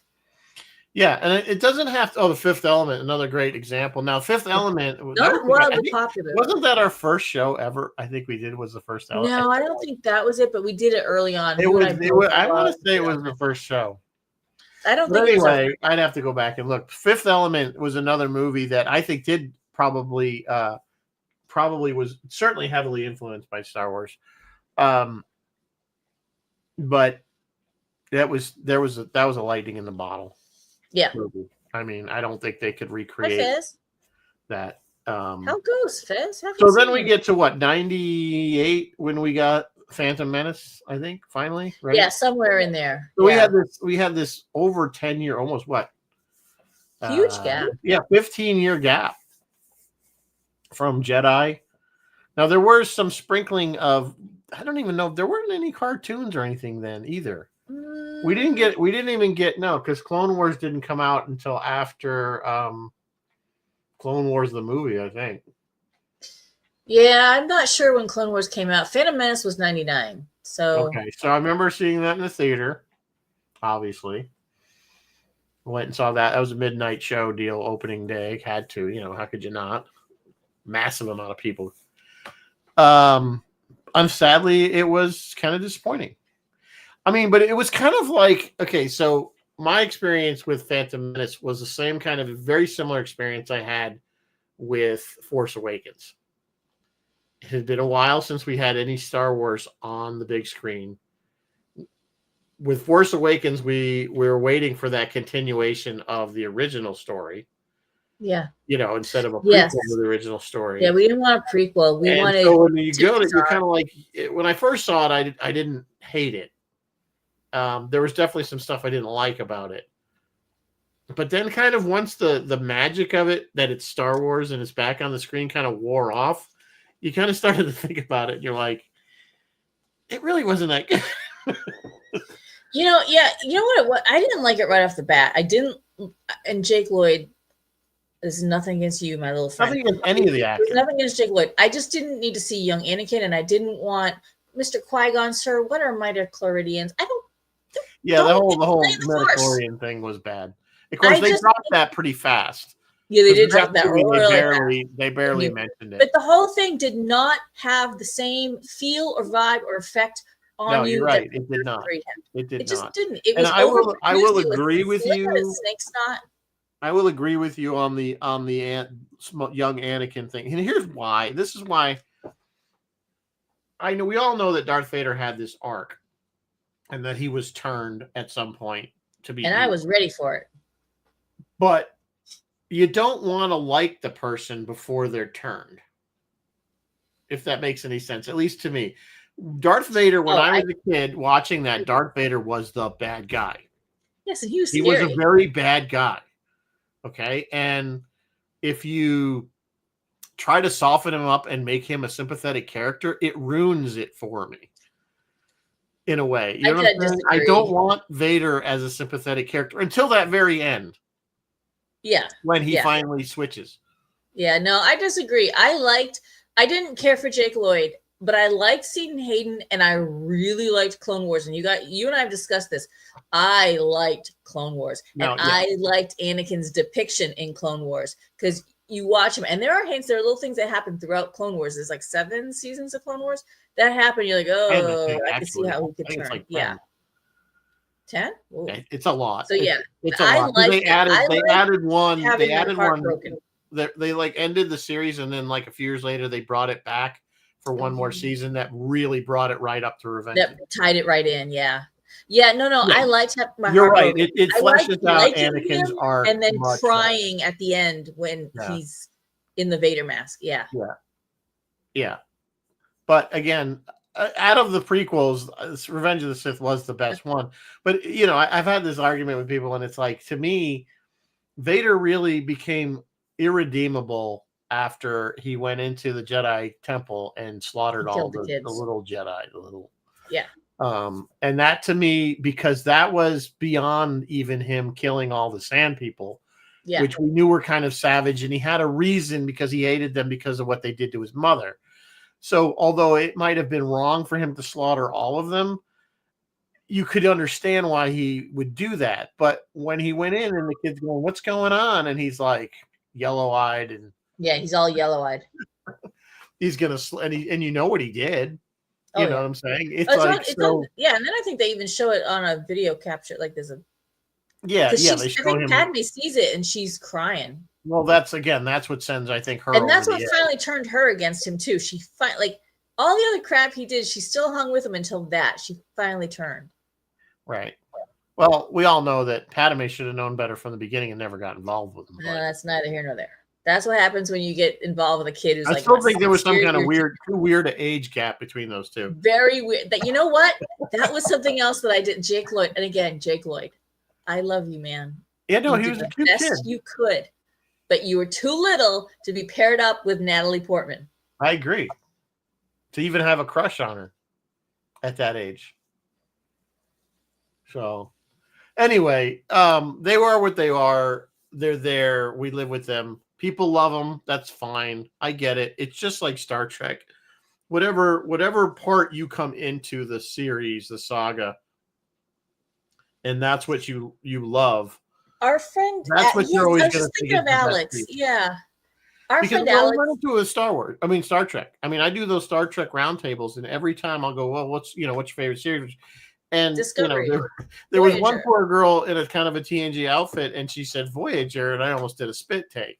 Yeah, and it doesn't have to. Oh, The Fifth Element, another great example. Now, Fifth Element wasn't that our first show ever? I think we did was the first element. No, I don't think that was it, but we did it early on. I want to say it was the first show. I don't think. Anyway, I'd have to go back and look. Fifth Element was another movie that I think did probably was certainly heavily influenced by Star Wars, but that was a lightning in the bottle. Yeah. Movie. I mean, I don't think they could recreate that. How goes, Fizz? So then we get to what, 98 when we got Phantom Menace, I think, finally, right? Yeah, somewhere in there. So we had this over 10-year, almost what? Huge gap. Yeah, 15-year gap from Jedi. Now there were some sprinkling of, I don't even know, there weren't any cartoons or anything then either. We didn't even get because Clone Wars didn't come out until after Clone Wars the movie, I think. Yeah, I'm not sure when Clone Wars came out. Phantom Menace was 99. So okay, so I remember seeing that in the theater. Obviously, went and saw that. That was a midnight show deal, opening day. Had to, how could you not? Massive amount of people. Sadly, it was kind of disappointing. I mean, but it was kind of like, okay, so my experience with Phantom Menace was the same kind of very similar experience I had with Force Awakens. It had been a while since we had any Star Wars on the big screen. With Force Awakens, we were waiting for that continuation of the original story. Yeah. Instead of a prequel to the original story. Yeah, we didn't want a prequel. We wanted. So when you go to, you're kind of like, when I first saw it, I didn't hate it. There was definitely some stuff I didn't like about it. But then kind of once the magic of it, that it's Star Wars and it's back on the screen, kind of wore off, you kind of started to think about it. And you're like, it really wasn't that good. You know what? I didn't like it right off the bat. I didn't. And Jake Lloyd, there's nothing against you, my little friend. Nothing against any of the actors. There's nothing against Jake Lloyd. I just didn't need to see young Anakin, and I didn't want Mr. Qui-Gon, sir. What are midichlorians? I don't. Yeah, the whole midichlorian thing was bad. Of course, they dropped that pretty fast. Yeah, they did drop that really They barely mentioned it. But the whole thing did not have the same feel or vibe or effect on you. You're right. It did not. It just didn't. It was. I will agree with you. Snake snot. I will agree with you on the young Anakin thing. And here's why. This is why. I know we all know that Darth Vader had this arc, and that he was turned at some point to be. And I was ready for it. But you don't want to like the person before they're turned. If that makes any sense, at least to me. Darth Vader, when I was a kid watching that, Darth Vader was the bad guy. Yes, and he was scary. He was a very bad guy. Okay. And if you try to soften him up and make him a sympathetic character, it ruins it for me. In a way. You know what I'm saying? I don't want Vader as a sympathetic character until that very end. Yeah. When he finally switches. Yeah, no, I disagree. I didn't care for Jake Lloyd, but I liked Seton Hayden, and I really liked Clone Wars. And you and I have discussed this. I liked Clone Wars. I liked Anakin's depiction in Clone Wars. Because you watch him, and there are hints, there are little things that happen throughout Clone Wars. There's like 7 seasons of Clone Wars that happen. You're like, I can see how he could turn. Like 10? It's a lot. So yeah, it's a lot. They added one. They like ended the series, and then like a few years later they brought it back for one more season that really brought it right up to Revenge. That tied it right in. Yeah. No. Yeah. I liked my You're heart right. broken. It I liked fleshes out liking Anakin's him arc and then much crying at the end when he's in the Vader mask. Yeah. Yeah. But again, out of the prequels, Revenge of the Sith was the best one. But I've had this argument with people, and it's like, to me, Vader really became irredeemable after he went into the Jedi Temple and slaughtered all the little Jedi, and that, to me, because that was beyond even him killing all the Sand People, which we knew were kind of savage, and he had a reason because he hated them because of what they did to his mother. So although it might have been wrong for him to slaughter all of them, you could understand why he would do that. But when he went in and the kid's going, "What's going on?" and he's like yellow-eyed, and he's all yellow-eyed. He's gonna, and you know what he did. You know what I'm saying? It's and then I think they even show it on a video capture. Like there's a they show him. Padme sees it and she's crying. Well, that's what sends, I think, her. And that's what finally turned her against him too. She like all the other crap he did, she still hung with him until that. She finally turned. Right. Well, we all know that Padme should have known better from the beginning and never got involved with him. No, that's neither here nor there. That's what happens when you get involved with a kid who's I still think there was some kind of too weird age gap between those two. Very weird. That, you know what? That was something else that I did. Jake Lloyd. And again, Jake Lloyd. I love you, man. Yeah, no, he was a cute kid. You could. But you were too little to be paired up with Natalie Portman. I agree. To even have a crush on her at that age. So, anyway, they are what they are. They're there. We live with them. People love them. That's fine. I get it. It's just like Star Trek. Whatever part you come into the series, the saga, and that's what you love. Our friend, that's what you're always going to think of Alex. Yeah. Our friend Alex. Run into a Star Trek. I mean, I do those Star Trek roundtables, and every time I'll go, well, what's your favorite series? And Discovery. There was one poor girl in a kind of a TNG outfit, and she said Voyager, and I almost did a spit take.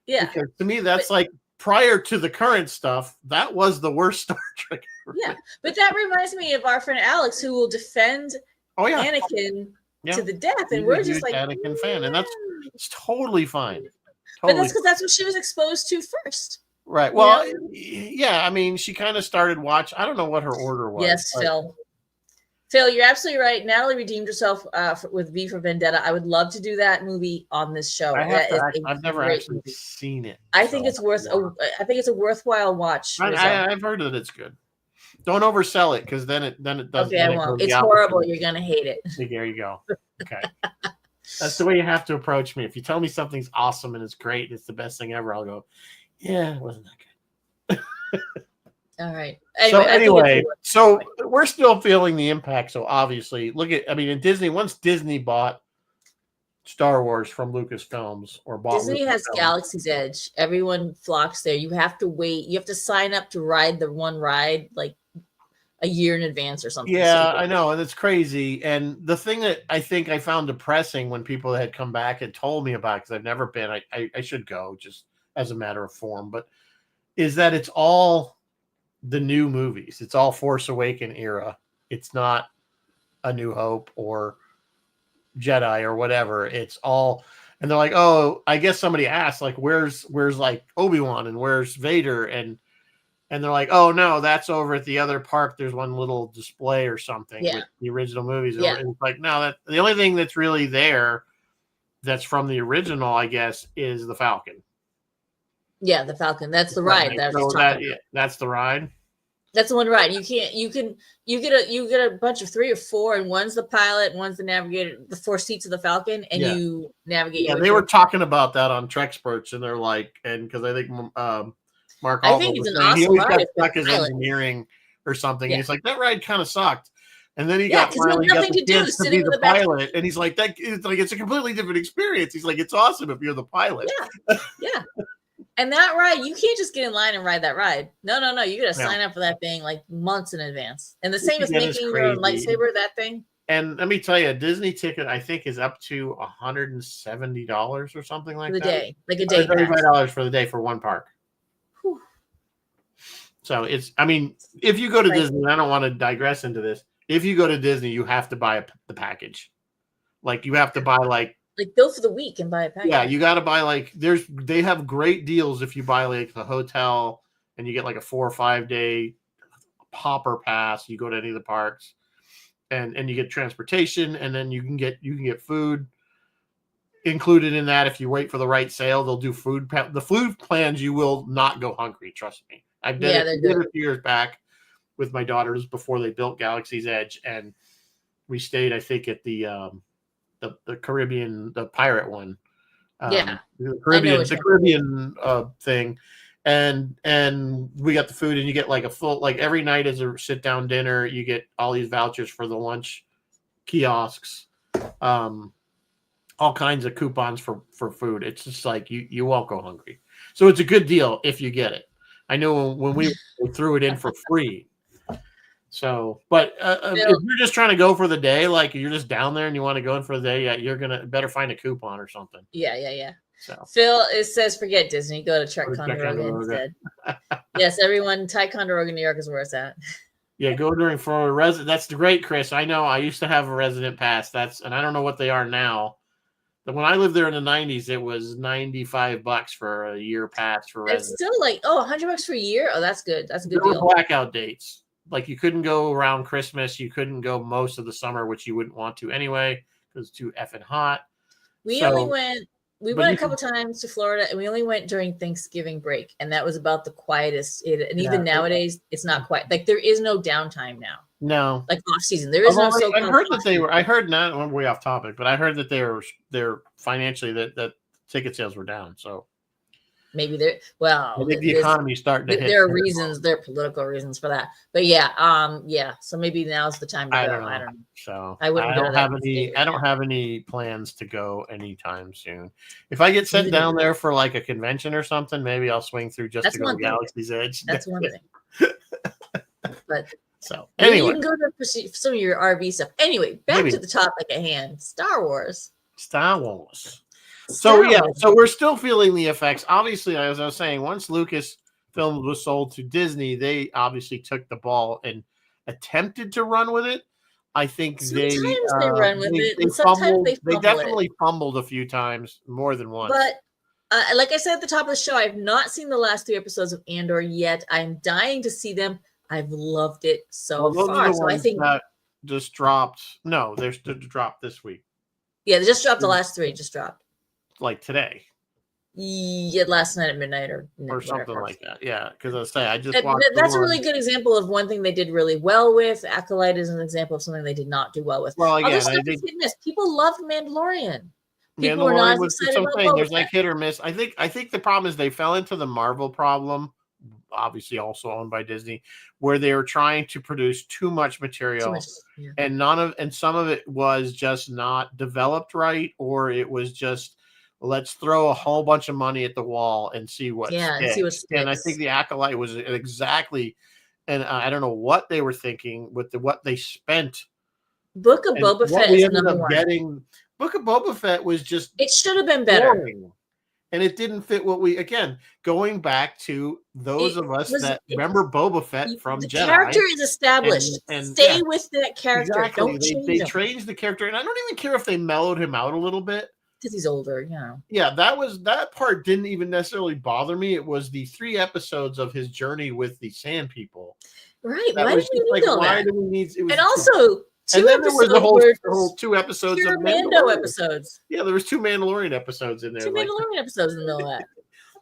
Yeah. Because to me, that's like prior to the current stuff, that was the worst Star Trek ever. Yeah. But that reminds me of our friend Alex, who will defend Anakin to the death. And we're just like Anakin fan. And it's totally fine. But that's because that's what she was exposed to first. Right. Well, yeah. I mean, she kind of started watch. I don't know what her order was. Yes, Phil. Phil, you're absolutely right. Natalie redeemed herself with V for Vendetta. I would love to do that movie on this show. I've never actually seen it. I think it's a worthwhile watch. I've heard that it's good. Don't oversell it, because then it doesn't. Okay, I won't. It's horrible. You're gonna hate it. There you go. Okay. That's the way you have to approach me. If you tell me something's awesome and it's great and it's the best thing ever, I'll go, yeah, it wasn't that good. All right. Anyway, so we're still feeling the impact. So obviously, in Disney, once Disney bought Star Wars from Lucasfilms Disney has Galaxy's Edge. Everyone flocks there. You have to wait. You have to sign up to ride the one ride like a year in advance or something. Yeah, I know. And it's crazy. And the thing that I think I found depressing when people had come back and told me about, because I've never been, I should go just as a matter of form, but is that it's all the new movies. It's all Force Awakens era. It's not A New Hope or Jedi or whatever. It's all, and they're like, oh, I guess somebody asked, like, where's like Obi-Wan and where's Vader? And they're like, oh no, that's over at the other park. There's one little display or something with the original movies. Yeah. And it's like, no, that the only thing that's really there that's from the original, I guess, is the Falcon. Yeah, the Falcon. That's the ride. That's the ride. That's the one ride. You get a bunch of 3 or 4, and one's the pilot, one's the navigator, the 4 seats of the Falcon, and you navigate. Yeah, they were talking about that on Trexperts, and they're like, and because I think Mark, I think it's an awesome he always ride. got stuck as engineering or something. And he's like, that ride kind of sucked. And then he got finally got the chance to be the pilot, and he's like, it's a completely different experience. He's like, it's awesome if you're the pilot. Yeah. And that ride, you can't just get in line and ride that ride. No. You got to sign up for that thing like months in advance. And the same as making your own lightsaber, that thing. And let me tell you, a Disney ticket, I think, is up to $170 or something like that. For the day. Like a day. $35 for the day for one park. Whew. So it's, I mean, if you go to Disney, and I don't want to digress into this. If you go to Disney, you have to buy the package. Like you have to buy like go for the week and buy a package. Yeah, you got to buy like they have great deals if you buy like the hotel and you get like a 4 or 5 day hopper pass. You go to any of the parks, and you get transportation, and then you can get food included in that. If you wait for the right sale, they'll do food. The food plans, you will not go hungry. Trust me. I did it a few years back with my daughters before they built Galaxy's Edge, and we stayed, I think, at the Caribbean, the pirate one. The Caribbean thing. And we got the food, and you get like a full, like every night is a sit down dinner. You get all these vouchers for the lunch kiosks, all kinds of coupons for food. It's just like you won't go hungry. So it's a good deal if you get it. I know when we threw it in for free. So, but if you're just trying to go for the day, like you're just down there and you want to go in for the day, you're gonna better find a coupon or something. Yeah. So Phil, it says forget Disney, go to Ticonderoga instead. Yes, everyone, Ticonderoga, New York is where it's at. Yeah, go for a resident. That's the great, Chris. I know. I used to have a resident pass. And I don't know what they are now. But when I lived there in the 90s, it was $95 for a year pass for residents. It's still like $100 for a year. Oh, that's good. That's a good deal. There were blackout dates. Like you couldn't go around Christmas. You couldn't go most of the summer, which you wouldn't want to anyway because it's too effing hot. We went a couple times to Florida, and we only went during Thanksgiving break, and that was about the quietest. And even nowadays, it's not quiet. Like there is no downtime now. No, like off season. There is no. I heard that they were. I heard not. We're way off topic, but I heard that they're financially that ticket sales were down. So maybe they're I think the economy's starting to hit. There are reasons. There are political reasons for that. But yeah. So maybe now's the time to go. I don't know. So I don't have any plans to go anytime soon. If I get sent down there for like a convention or something, maybe I'll swing through just to go to Galaxy's Edge. That's one thing. But so anyway, you can go to some of your RV stuff. Anyway, back to the topic at hand: Star Wars. So we're still feeling the effects. Obviously, as I was saying, once Lucasfilm was sold to Disney, they obviously took the ball and attempted to run with it. I think sometimes they run with it, and sometimes they definitely fumbled a few times, more than once. But like I said at the top of the show, I've not seen the last 3 episodes of Andor yet. I'm dying to see them. I've loved it so far. So I think that just dropped. No, they're dropped this week. Yeah, they just dropped the last 3. Just dropped. Like today. Yeah, last night at midnight or something like that. Yeah, because I just watched. That's a really good example of one thing they did really well with. Acolyte is an example of something they did not do well with. Well, again, people loved Mandalorian. People were not excited about Boba Fett. There's like hit or miss. I think the problem is they fell into the Marvel problem, obviously also owned by Disney, where they were trying to produce too much material, and some of it was just not developed right, or it was just. Let's throw a whole bunch of money at the wall and see what sticks. And I think the Acolyte was exactly, and I don't know what they were thinking with what they spent. Book of Boba Fett is number one. Book of Boba Fett was just. It should have been better. Boring. And it didn't fit what going back to those of us that remember Boba Fett from Jedi. The character is established. And stay with that character. Exactly. Don't change him. They changed the character, and I don't even care if they mellowed him out a little bit. Because he's older, Yeah, that part didn't even necessarily bother me. It was the 3 episodes of his journey with the Sand People. Right. Why do we need all that? Why do we need? It was and also, and then there was the whole 2 episodes of Mando episodes. Yeah, there was 2 Mandalorian episodes in there. 2 Mandalorian episodes in the middle of that.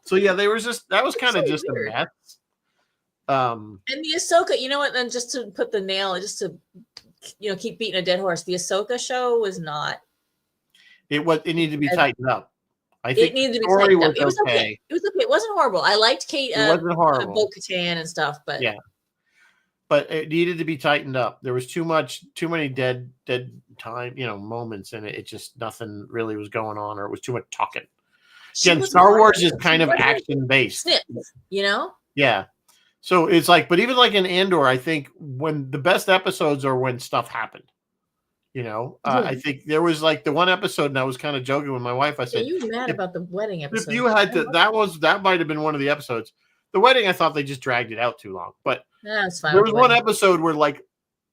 So yeah, that was kind of just weird. A mess. And the Ahsoka, you know what? Then just to put the nail, just to keep beating a dead horse, the Ahsoka show was not. It needed to be tightened up. I think it needed to be tightened up. It was okay. It was okay. It wasn't horrible. I liked Kate. It wasn't horrible. Bo-Katan and stuff, but yeah. But it needed to be tightened up. There was too many dead time, moments in it. It just nothing really was going on, or it was too much talking. Again, Star Wars is kind of action based. Yeah. So it's like, but even like in Andor, I think when the best episodes are when stuff happened. I think there was like the one episode, and I was kind of joking with my wife. I said, "You were mad about the wedding episode." If you had to, that might have been one of the episodes. The wedding, I thought they just dragged it out too long. But Yeah, it's fine. there with was the one wedding. episode where like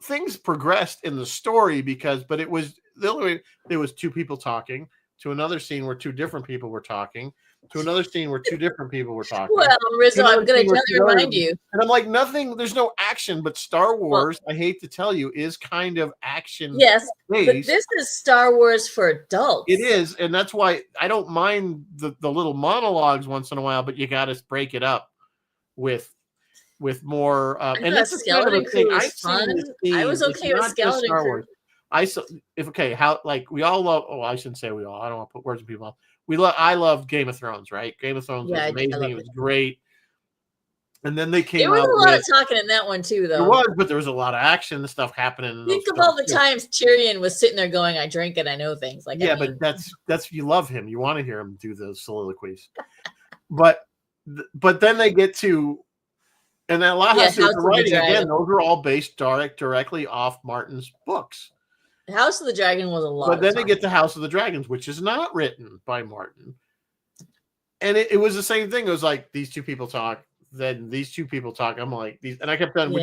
things progressed in the story but it was the only way. There was two people talking to another scene where two different people were talking to another scene where two different people were talking. Well, To Rizzo, another I'm going scene to where gently two other- remind you. And I'm like, nothing. There's no action, but Star Well, Wars. I hate to tell you, is kind of action. yes, but based. this is Star Wars for adults. It is, and that's why I don't mind the little monologues once in a while, but you got to break it up with more. And that's the kind of a thing I've seen. This theme. I was okay with Skeleton Crew. How like we all love. Oh, I shouldn't say we all. I don't want to put words in people's mouth. I love Game of Thrones, right? Game of Thrones was amazing. It was great. And then they came There was out a lot of talking in that one too, though. There was, but there was a lot of action and stuff happening. Think of all the times Tyrion was sitting there going, "I drink and I know things." Like, yeah, but that's you love him. You want to hear him do those soliloquies. but then they get to, and that last episode of writing again. Those were all based directly off Martin's books. House of the Dragon was a lot. But then they get to House of the Dragons, which is not written by Martin. And it was the same thing. It was like these two people talk, then these two people talk. I'm like, these, and I kept on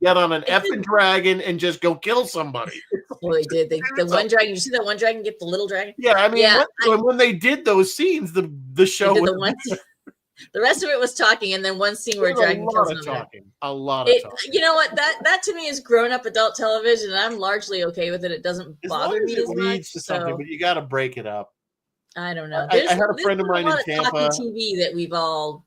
get on an effing dragon and just go kill somebody. Well, they did. The one dragon. You see that one dragon get the little dragon? Yeah, I mean, when they did those scenes, the show was. The rest of it was talking, and then one scene where a dragon kills them. A lot of talking. You know what? That to me is grown-up adult television, and I'm largely okay with it. It doesn't bother me as much. To something, but you got to break it up. I don't know. I had a friend of mine in Tampa. TV that we've all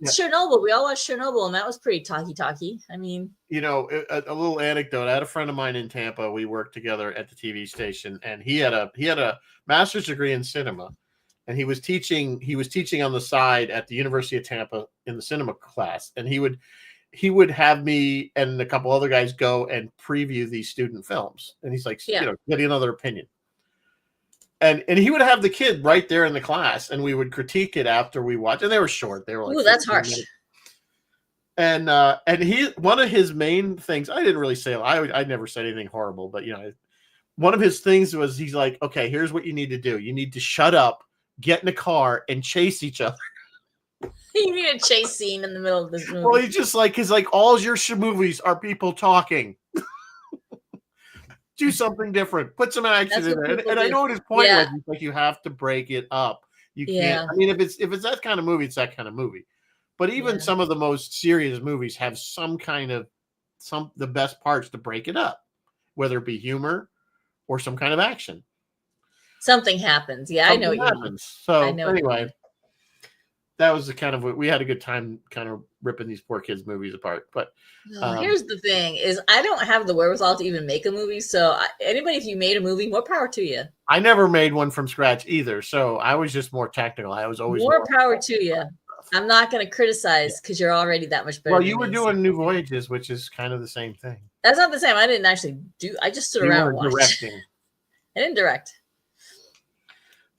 Chernobyl. We all watched Chernobyl, and that was pretty talky. I mean, you know, a little anecdote. I had a friend of mine in Tampa. We worked together at the TV station, and he had a master's degree in cinema. And he was teaching on the side at the University of Tampa in the cinema class. And he would have me and a couple other guys go and preview these student films. And he's like, getting another opinion. And he would have the kid right there in the class, and we would critique it after we watched. And they were short. They were like, ooh, that's harsh. Minutes. And one of his main things, I didn't really say, I never said anything horrible, but one of his things was, he's like, okay, here's what you need to do. You need to shut up, get in a car, and chase each other. You need a chase scene in the middle of this movie. Well, he's like, all your movies are people talking. Do something different. Put some action in there. And I know what his point was. He's like, you have to break it up. You can't. I mean, if it's that kind of movie, it's that kind of movie. But even some of the most serious movies have some kind of the best parts to break it up, whether it be humor or some kind of action. Something happens. Yeah, I know what you mean. So anyway, that was the kind of, we had a good time kind of ripping these poor kids' movies apart. But here's the thing: is I don't have the wherewithal to even make a movie. So anybody, if you made a movie, more power to you. I never made one from scratch either, so I was just more technical. I was always more power to you. I'm not going to criticize because you're already that much better. Well, you were doing New Voyages, which is kind of the same thing. That's not the same. I didn't actually do. I just stood around and watched. Directing. I didn't direct.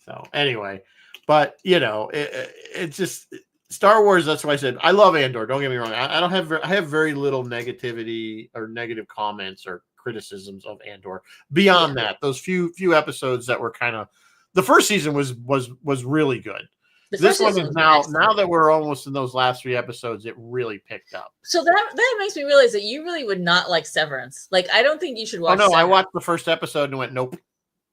So anyway, but it's just Star Wars. That's why I said I love Andor. Don't get me wrong. I have very little negativity or negative comments or criticisms of Andor. Beyond that, those few episodes that were kind of, the first season was really good. This one is now that we're almost in those last 3 episodes, it really picked up. So that makes me realize that you really would not like Severance. Like, I don't think you should watch. Oh no, Severance. I watched the first episode and went, nope.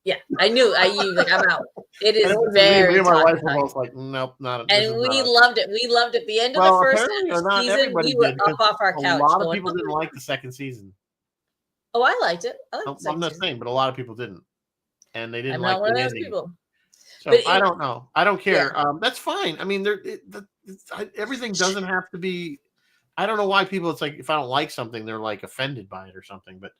Yeah, I knew. I'm out. It is very. Me and my wife were both like, nope, not. And we loved it. We loved it. The end of the first season, we were up off our couch. A lot of people didn't like the second season. Oh, I liked it. I'm not saying, but a lot of people didn't, and they didn't I'm like not one the of those ending. people. So I don't know. I don't care. Yeah. That's fine. I mean, everything doesn't have to be. I don't know why people. It's like if I don't like something, they're like offended by it or something. But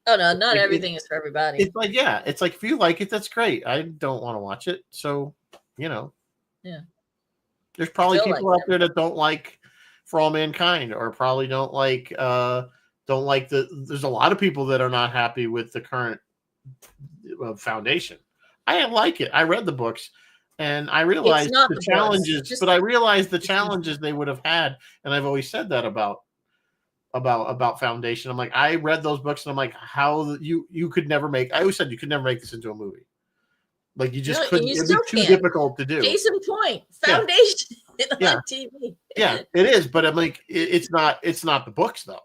oh no, not everything is for everybody. It's like it's like if you like it, that's great. I don't want to watch it, so Yeah. There's probably people out there that don't like For All Mankind, or probably don't like There's a lot of people that are not happy with the current Foundation. I like it. I read the books, and I realized the challenges. But I realized the challenges they would have had, and I've always said that about Foundation. I'm like, I read those books, and I'm like, how you could never make. I always said you could never make this into a movie. Like you just couldn't. It'd be too difficult to do. Case in point, Foundation. Yeah. on TV. Yeah, it is, but I'm like, it's not the books though.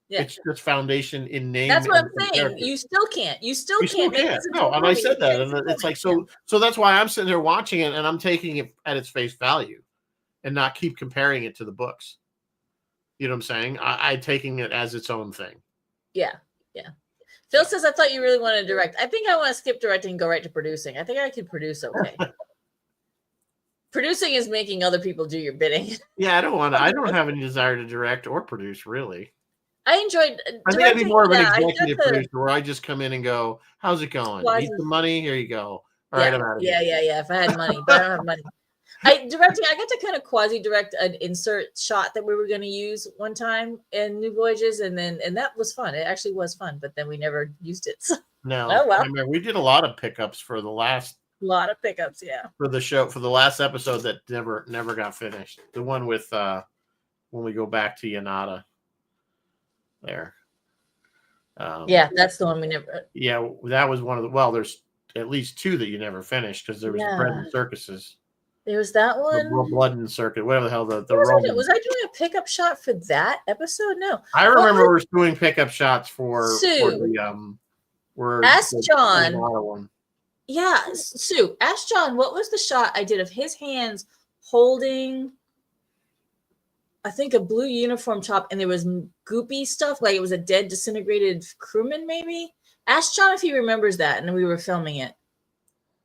Yeah. It's just foundation in name. That's what I'm and saying. character. You still can't. You still You still can't make can't. this into No, a and I movie. said that, That's and the it's point. like so that's why I'm sitting there watching it, and I'm taking it at its face value, and not keep comparing it to the books. You know what I'm saying? I'm taking it as its own thing. Yeah. Phil says, I thought you really wanted to direct. I think I want to skip directing and go right to producing. I think I could produce okay. Producing is making other people do your bidding. Yeah, I don't have any desire to direct or produce, really. I enjoyed I think I'd be more of an I executive producer where I just come in and go, how's it going? Need some money? Here you go. All right, I'm out of here. Yeah. If I had money, but I don't have money. I got to kind of quasi-direct an insert shot that we were going to use one time in New Voyages, and that was fun. It actually was fun, but then we never used it. So. No, oh well. I mean, we did a lot of pickups for the last. A lot of pickups, yeah. For the show, for the last episode that never got finished. The one with when we go back to Yanada. There. Yeah, that's the one we never. Yeah, that was one of the. Well, there's at least two that you never finished because there was Bread and Circuses. There was that one. The Blood and Circuit, whatever the hell the was I doing a pickup shot for that episode? No. I remember we were doing pickup shots for Sue. Ask John. One. Yeah, Sue, ask John, what was the shot I did of his hands holding, I think, a blue uniform top, and there was goopy stuff, like it was a dead, disintegrated crewman, maybe? Ask John if he remembers that, and we were filming it.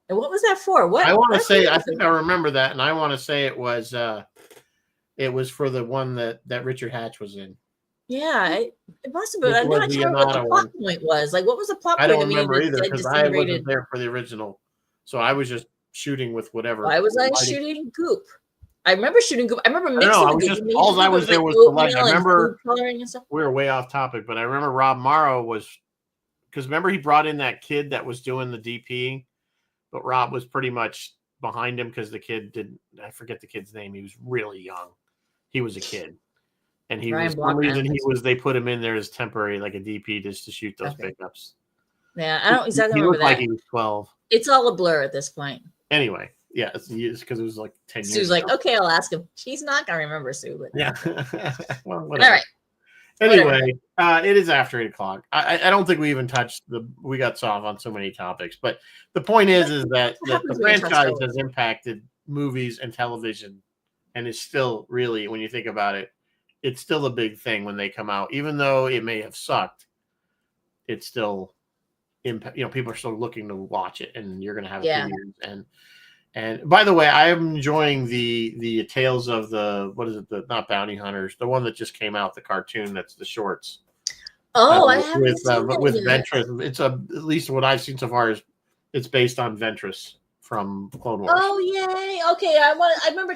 And what was that for? What I want to say, I think I remember that, and I want to say it was for the one that Richard Hatch was in. Yeah, it must have been. I'm not sure what the plot point was. Like, what was the plot point? I don't remember either because I wasn't there for the original, so I was just shooting with whatever. Why was I shooting goop? I remember shooting goop. I remember mixing. I was just all I was there was the light. I remember we were way off topic, but I remember Rob Morrow was because remember he brought in that kid that was doing the DPing, but Rob was pretty much behind him because the kid didn't. I forget the kid's name. He was really young. He was a kid. And he was, for some reason, they put him in there as temporary, like a DP, just to shoot those pickups. Yeah, I don't exactly remember that. Like he was 12. It's all a blur at this point. Anyway, yeah, it's because it was like 10 years Sue's like, okay, I'll ask him. She's not going to remember Sue. But... Yeah. Well, whatever. All right. Anyway, it is after 8 o'clock. I don't think we even touched we got off on so many topics. But the point is that the franchise has impacted movies and television and is still really, when you think about it, it's still a big thing when they come out, even though it may have sucked. It's still, people are still looking to watch it, and you're going to have opinions. And by the way, I am enjoying the Tales of the not Bounty Hunters, the one that just came out, the cartoon that's the shorts. Oh, I haven't seen with Ventress. It's at least what I've seen so far is it's based on Ventress from Clone Wars. Oh yay! Okay, I remember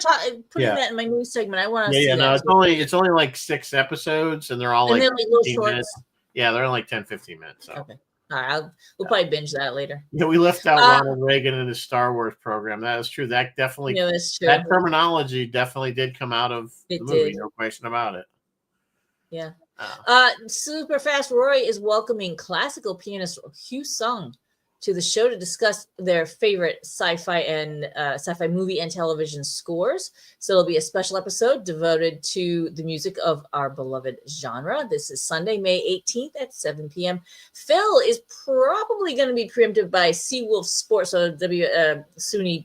putting that in my news segment. I want to see that. No, it's only like 6 episodes, and they're all like little shorts. Minutes. Yeah, they're like 10-15 minutes. So. Okay, all right, we'll probably binge that later. Yeah, we left out Ronald Reagan in his Star Wars program. That is true. That definitely, that's true. That terminology definitely did come out of the movie. No question about it. Yeah. Super Fast Roy is welcoming classical pianist Hugh Sung to the show to discuss their favorite sci-fi and sci-fi movie and television scores. So it'll be a special episode devoted to the music of our beloved genre. This is Sunday, May 18th at 7 p.m. Phil is probably going to be preempted by Seawolf Sports, so Stony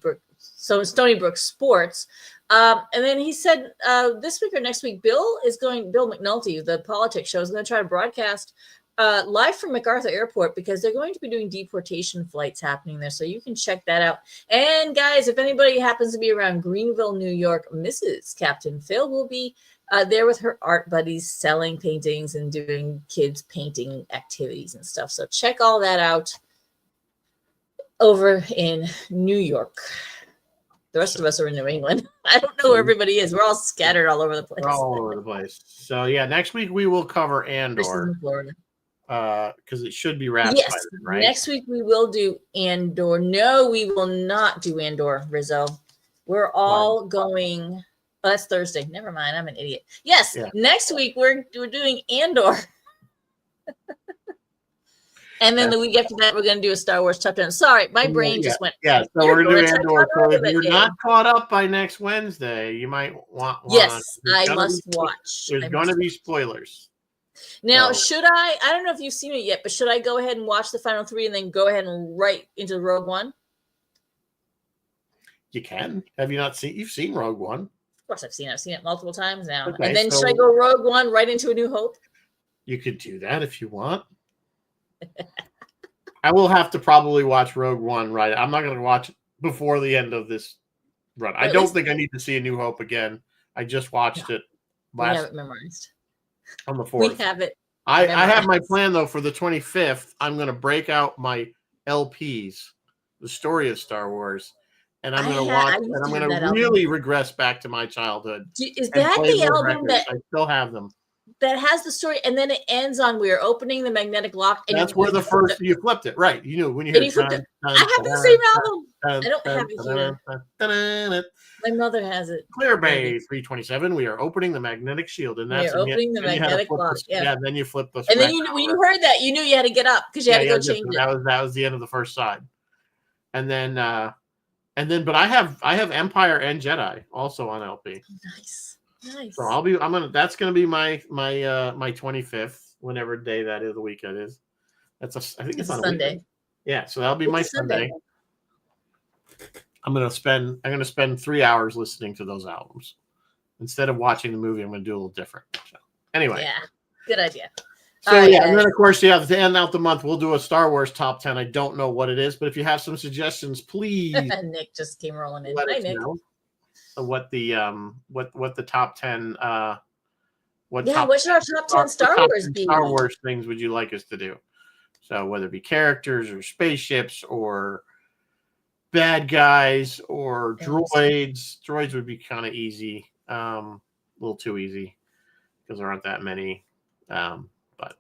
Brook Sports. And then he said this week or next week, Bill McNulty, the politics show, is going to try to broadcast live from MacArthur Airport because they're going to be doing deportation flights happening there. So you can check that out. And guys, if anybody happens to be around Greenville, New York, Mrs. Captain Phil will be there with her art buddies selling paintings and doing kids painting activities and stuff. So check all that out over in New York. The rest of us are in New England. I don't know where everybody is. We're all scattered all over the place. We're all over the place. So yeah, next week we will cover Andor. Florida. Because it should be wrapped. Yes, by then, right? Next week we will do Andor. No, we will not do Andor, Rizzo. We're all going. Oh, that's Thursday. Never mind. I'm an idiot. Yes, Next week we're doing Andor. And then the week after that, we're going to do a Star Wars top 10. Sorry, my brain just went. Yeah, so You're we're going to do going Andor. So if Tournament you're game. not caught up by next Wednesday, you might want. Yes, I must watch. There's going to be spoilers. Now, should I don't know if you've seen it yet, but should I go ahead and watch the final 3 and then go ahead and right into Rogue One? You can. Have you not seen? You've seen Rogue One. Of course, I've seen it. I've seen it multiple times now. Okay, and then should I go Rogue One right into A New Hope? You could do that if you want. I will have to probably watch Rogue One, right? I'm not going to watch it before the end of this run. I don't think I need to see A New Hope again. I just watched it last. We have it memorized. On the 4th. We have it. I have my plan, though, for the 25th. I'm going to break out my LPs, the story of Star Wars, and I'm going to watch, and I'm going to really regress back to my childhood. Is that the album that I still have them? That has the story, and then it ends on we're opening the magnetic lock. And that's where the first you flipped it, right? You know when you hear I have the same album. I don't have it here. My mother has it. Clear Bay 327. We are opening the magnetic shield, and that's opening the magnetic lock. Yeah, then you flip the. And then when you heard that, you knew you had to get up because you had to go change it. That was the end of the first side, and then but I have Empire and Jedi also on LP. Oh, nice. Nice. So that's gonna be my 25th, whenever day that is, the week that is. I think it's on Sunday. Weekend. Yeah, so that'll be my Sunday. I'm gonna spend 3 hours listening to those albums. Instead of watching the movie, I'm gonna do a little different. So anyway. Yeah, good idea. So and then of course, to end out the month, we'll do a Star Wars top 10. I don't know what it is, but if you have some suggestions, please. Nick just came rolling in. Hi, Nick. What the top 10 what should our top 10 Star Wars be? Star Wars things would you like us to do? So whether it be characters or spaceships or bad guys or droids would be kind of easy, a little too easy because there aren't that many. But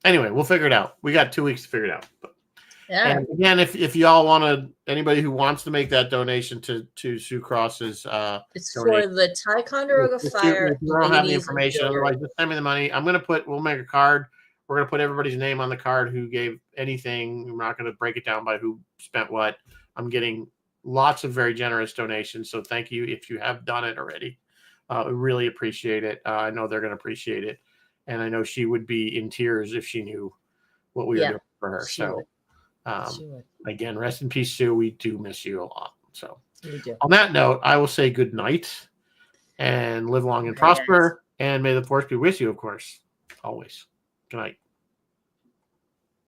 anyway, we'll figure it out. We got 2 weeks to figure it out. But, and again, if y'all want to, anybody who wants to make that donation to Sue Cross's, it's donation, for the Ticonderoga Fire. If you don't have the information, otherwise just send me the money. We'll make a card. We're gonna put everybody's name on the card who gave anything. We're not gonna break it down by who spent what. I'm getting lots of very generous donations, so thank you if you have done it already. We really appreciate it. I know they're gonna appreciate it, and I know she would be in tears if she knew what we were doing for her. So. Again, rest in peace, Sue. We do miss you a lot. So, on that note, I will say good night and live long and prosper. And may the force be with you, of course, always. Good night.